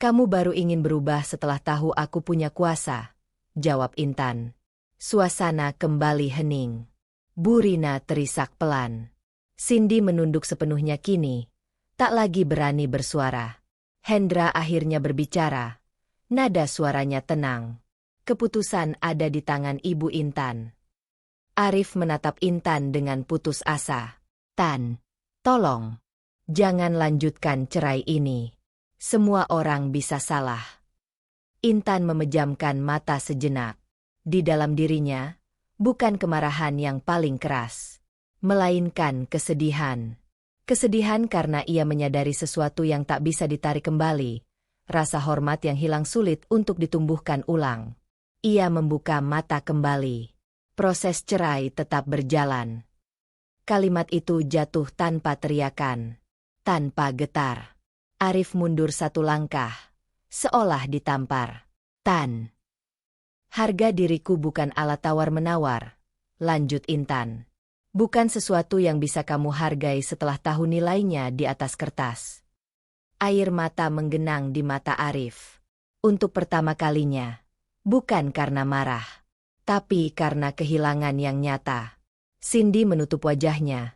Kamu baru ingin berubah setelah tahu aku punya kuasa, jawab Intan. Suasana kembali hening. Bu Rina terisak pelan. Cindy menunduk sepenuhnya kini, tak lagi berani bersuara. Hendra akhirnya berbicara. Nada suaranya tenang. Keputusan ada di tangan Ibu Intan. Arif menatap Intan dengan putus asa. Tan, tolong. Jangan lanjutkan cerai ini. Semua orang bisa salah. Intan memejamkan mata sejenak. Di dalam dirinya, bukan kemarahan yang paling keras, melainkan kesedihan. Kesedihan karena ia menyadari sesuatu yang tak bisa ditarik kembali, rasa hormat yang hilang sulit untuk ditumbuhkan ulang. Ia membuka mata kembali. Proses cerai tetap berjalan. Kalimat itu jatuh tanpa teriakan, tanpa getar. Arif mundur satu langkah, seolah ditampar. Tan. Harga diriku bukan alat tawar-menawar, lanjut Intan. Bukan sesuatu yang bisa kamu hargai setelah tahu nilainya di atas kertas. Air mata menggenang di mata Arif. Untuk pertama kalinya, bukan karena marah, tapi karena kehilangan yang nyata. Cindy menutup wajahnya,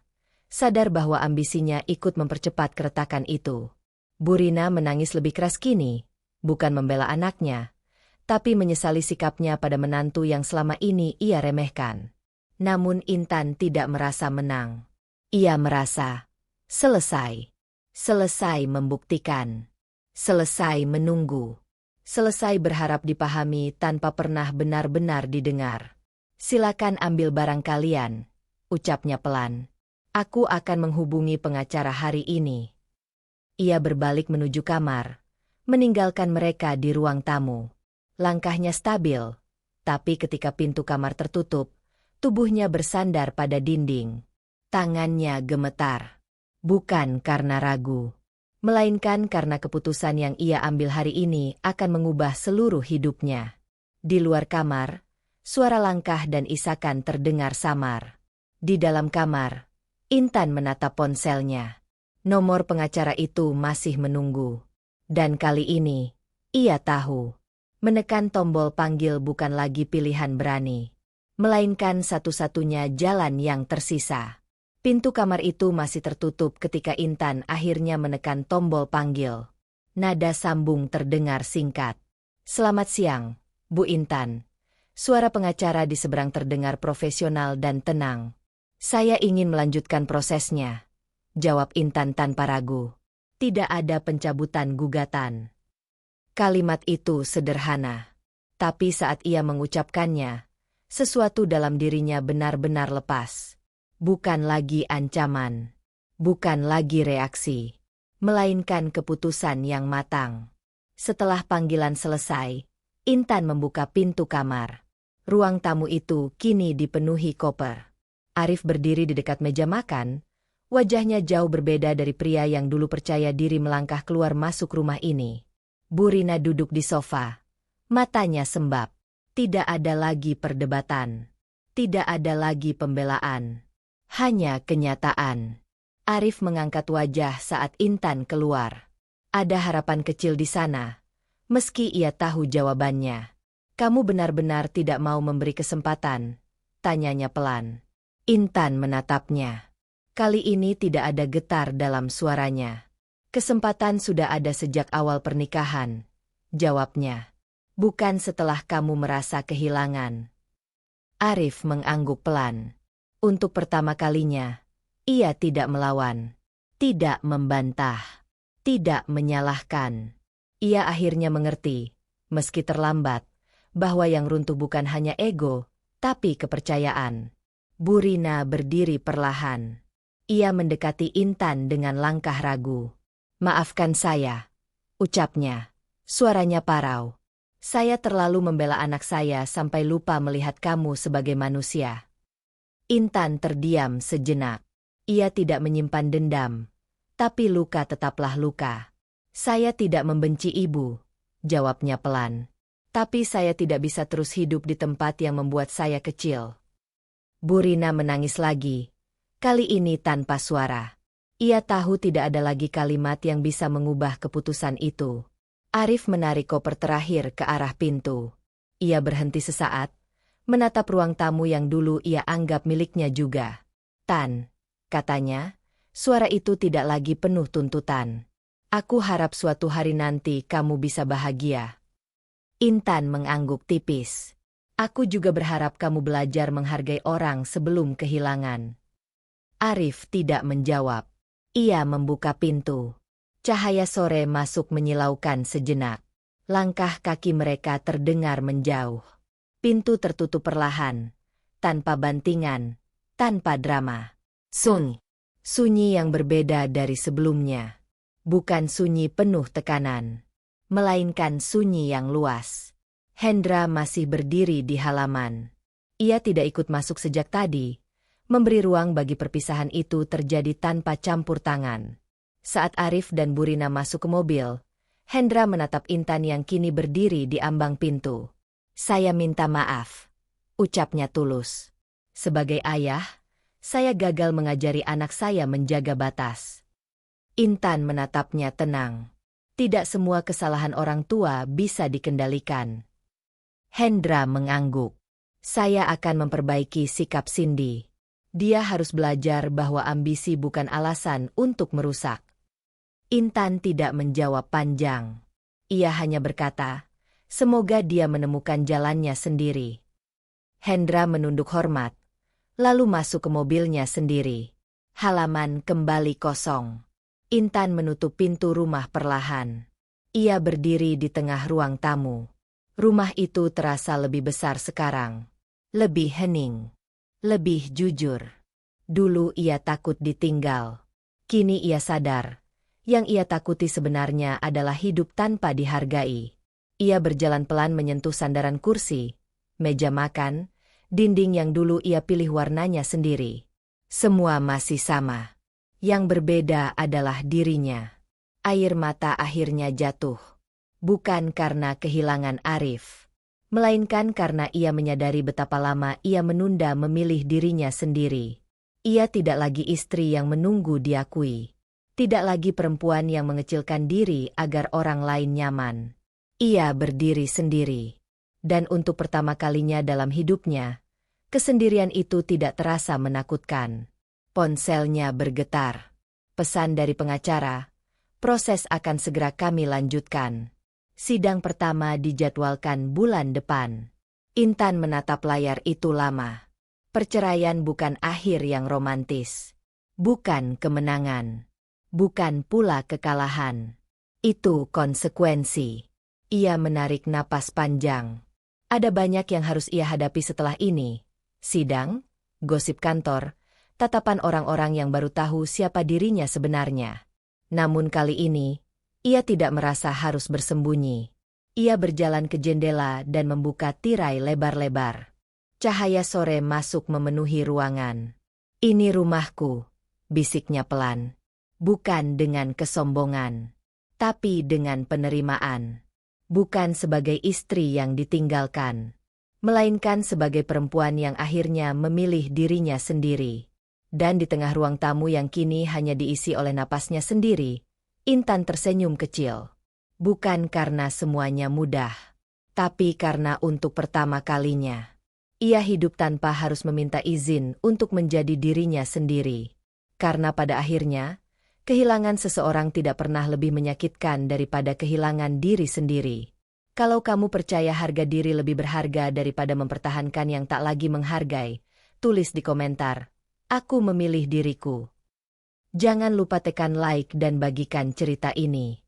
sadar bahwa ambisinya ikut mempercepat keretakan itu. Burina menangis lebih keras kini, bukan membela anaknya, tapi menyesali sikapnya pada menantu yang selama ini ia remehkan. Namun Intan tidak merasa menang. Ia merasa selesai. Selesai membuktikan. Selesai menunggu. Selesai berharap dipahami tanpa pernah benar-benar didengar. Silakan ambil barang kalian, ucapnya pelan. Aku akan menghubungi pengacara hari ini. Ia berbalik menuju kamar, meninggalkan mereka di ruang tamu. Langkahnya stabil, tapi ketika pintu kamar tertutup, tubuhnya bersandar pada dinding. Tangannya gemetar. Bukan karena ragu, melainkan karena keputusan yang ia ambil hari ini akan mengubah seluruh hidupnya. Di luar kamar, suara langkah dan isakan terdengar samar. Di dalam kamar, Intan menatap ponselnya. Nomor pengacara itu masih menunggu. Dan kali ini, ia tahu. Menekan tombol panggil bukan lagi pilihan berani, melainkan satu-satunya jalan yang tersisa. Pintu kamar itu masih tertutup ketika Intan akhirnya menekan tombol panggil. Nada sambung terdengar singkat. Selamat siang, Bu Intan. Suara pengacara di seberang terdengar profesional dan tenang. Saya ingin melanjutkan prosesnya, jawab Intan tanpa ragu. Tidak ada pencabutan gugatan. Kalimat itu sederhana. Tapi saat ia mengucapkannya, sesuatu dalam dirinya benar-benar lepas. Bukan lagi ancaman, bukan lagi reaksi, melainkan keputusan yang matang. Setelah panggilan selesai, Intan membuka pintu kamar. Ruang tamu itu kini dipenuhi koper. Arif berdiri di dekat meja makan, wajahnya jauh berbeda dari pria yang dulu percaya diri melangkah keluar masuk rumah ini. Burina duduk di sofa, matanya sembab. Tidak ada lagi perdebatan, tidak ada lagi pembelaan. Hanya kenyataan. Arif mengangkat wajah saat Intan keluar. Ada harapan kecil di sana, meski ia tahu jawabannya. Kamu benar-benar tidak mau memberi kesempatan? Tanyanya pelan. Intan menatapnya. Kali ini tidak ada getar dalam suaranya. Kesempatan sudah ada sejak awal pernikahan, jawabnya. Bukan setelah kamu merasa kehilangan. Arif mengangguk pelan. Untuk pertama kalinya, ia tidak melawan, tidak membantah, tidak menyalahkan. Ia akhirnya mengerti, meski terlambat, bahwa yang runtuh bukan hanya ego, tapi kepercayaan. Burina berdiri perlahan. Ia mendekati Intan dengan langkah ragu. Maafkan saya, ucapnya. Suaranya parau. Saya terlalu membela anak saya sampai lupa melihat kamu sebagai manusia. Intan terdiam sejenak. Ia tidak menyimpan dendam. Tapi luka tetaplah luka. Saya tidak membenci ibu, jawabnya pelan. Tapi saya tidak bisa terus hidup di tempat yang membuat saya kecil. Burina menangis lagi. Kali ini tanpa suara. Ia tahu tidak ada lagi kalimat yang bisa mengubah keputusan itu. Arif menarik koper terakhir ke arah pintu. Ia berhenti sesaat, menatap ruang tamu yang dulu ia anggap miliknya juga. Tan, katanya, suara itu tidak lagi penuh tuntutan. Aku harap suatu hari nanti kamu bisa bahagia. Intan mengangguk tipis. Aku juga berharap kamu belajar menghargai orang sebelum kehilangan. Arif tidak menjawab. Ia membuka pintu. Cahaya sore masuk menyilaukan sejenak. Langkah kaki mereka terdengar menjauh. Pintu tertutup perlahan, tanpa bantingan, tanpa drama. Sunyi yang berbeda dari sebelumnya. Bukan sunyi penuh tekanan, melainkan sunyi yang luas. Hendra masih berdiri di halaman. Ia tidak ikut masuk sejak tadi, memberi ruang bagi perpisahan itu terjadi tanpa campur tangan. Saat Arif dan Burina masuk ke mobil, Hendra menatap Intan yang kini berdiri di ambang pintu. Saya minta maaf, ucapnya tulus. Sebagai ayah, saya gagal mengajari anak saya menjaga batas. Intan menatapnya tenang. Tidak semua kesalahan orang tua bisa dikendalikan. Hendra mengangguk. Saya akan memperbaiki sikap Cindy. Dia harus belajar bahwa ambisi bukan alasan untuk merusak. Intan tidak menjawab panjang. Ia hanya berkata, semoga dia menemukan jalannya sendiri. Hendra menunduk hormat, lalu masuk ke mobilnya sendiri. Halaman kembali kosong. Intan menutup pintu rumah perlahan. Ia berdiri di tengah ruang tamu. Rumah itu terasa lebih besar sekarang. Lebih hening. Lebih jujur. Dulu ia takut ditinggal. Kini ia sadar. Yang ia takuti sebenarnya adalah hidup tanpa dihargai. Ia berjalan pelan menyentuh sandaran kursi, meja makan, dinding yang dulu ia pilih warnanya sendiri. Semua masih sama. Yang berbeda adalah dirinya. Air mata akhirnya jatuh. Bukan karena kehilangan Arif, melainkan karena ia menyadari betapa lama ia menunda memilih dirinya sendiri. Ia tidak lagi istri yang menunggu diakui. Tidak lagi perempuan yang mengecilkan diri agar orang lain nyaman. Ia berdiri sendiri. Dan untuk pertama kalinya dalam hidupnya, kesendirian itu tidak terasa menakutkan. Ponselnya bergetar. Pesan dari pengacara, proses akan segera kami lanjutkan. Sidang pertama dijadwalkan bulan depan. Intan menatap layar itu lama. Perceraian bukan akhir yang romantis. Bukan kemenangan. Bukan pula kekalahan. Itu konsekuensi. Ia menarik napas panjang. Ada banyak yang harus ia hadapi setelah ini. Sidang, gosip kantor, tatapan orang-orang yang baru tahu siapa dirinya sebenarnya. Namun kali ini, ia tidak merasa harus bersembunyi. Ia berjalan ke jendela dan membuka tirai lebar-lebar. Cahaya sore masuk memenuhi ruangan. Ini rumahku, bisiknya pelan. Bukan dengan kesombongan, tapi dengan penerimaan. Bukan sebagai istri yang ditinggalkan, melainkan sebagai perempuan yang akhirnya memilih dirinya sendiri. Dan di tengah ruang tamu yang kini hanya diisi oleh napasnya sendiri, Intan tersenyum kecil. Bukan karena semuanya mudah, tapi karena untuk pertama kalinya, ia hidup tanpa harus meminta izin untuk menjadi dirinya sendiri. Karena pada akhirnya, kehilangan seseorang tidak pernah lebih menyakitkan daripada kehilangan diri sendiri. Kalau kamu percaya harga diri lebih berharga daripada mempertahankan yang tak lagi menghargai, tulis di komentar, aku memilih diriku. Jangan lupa tekan like dan bagikan cerita ini.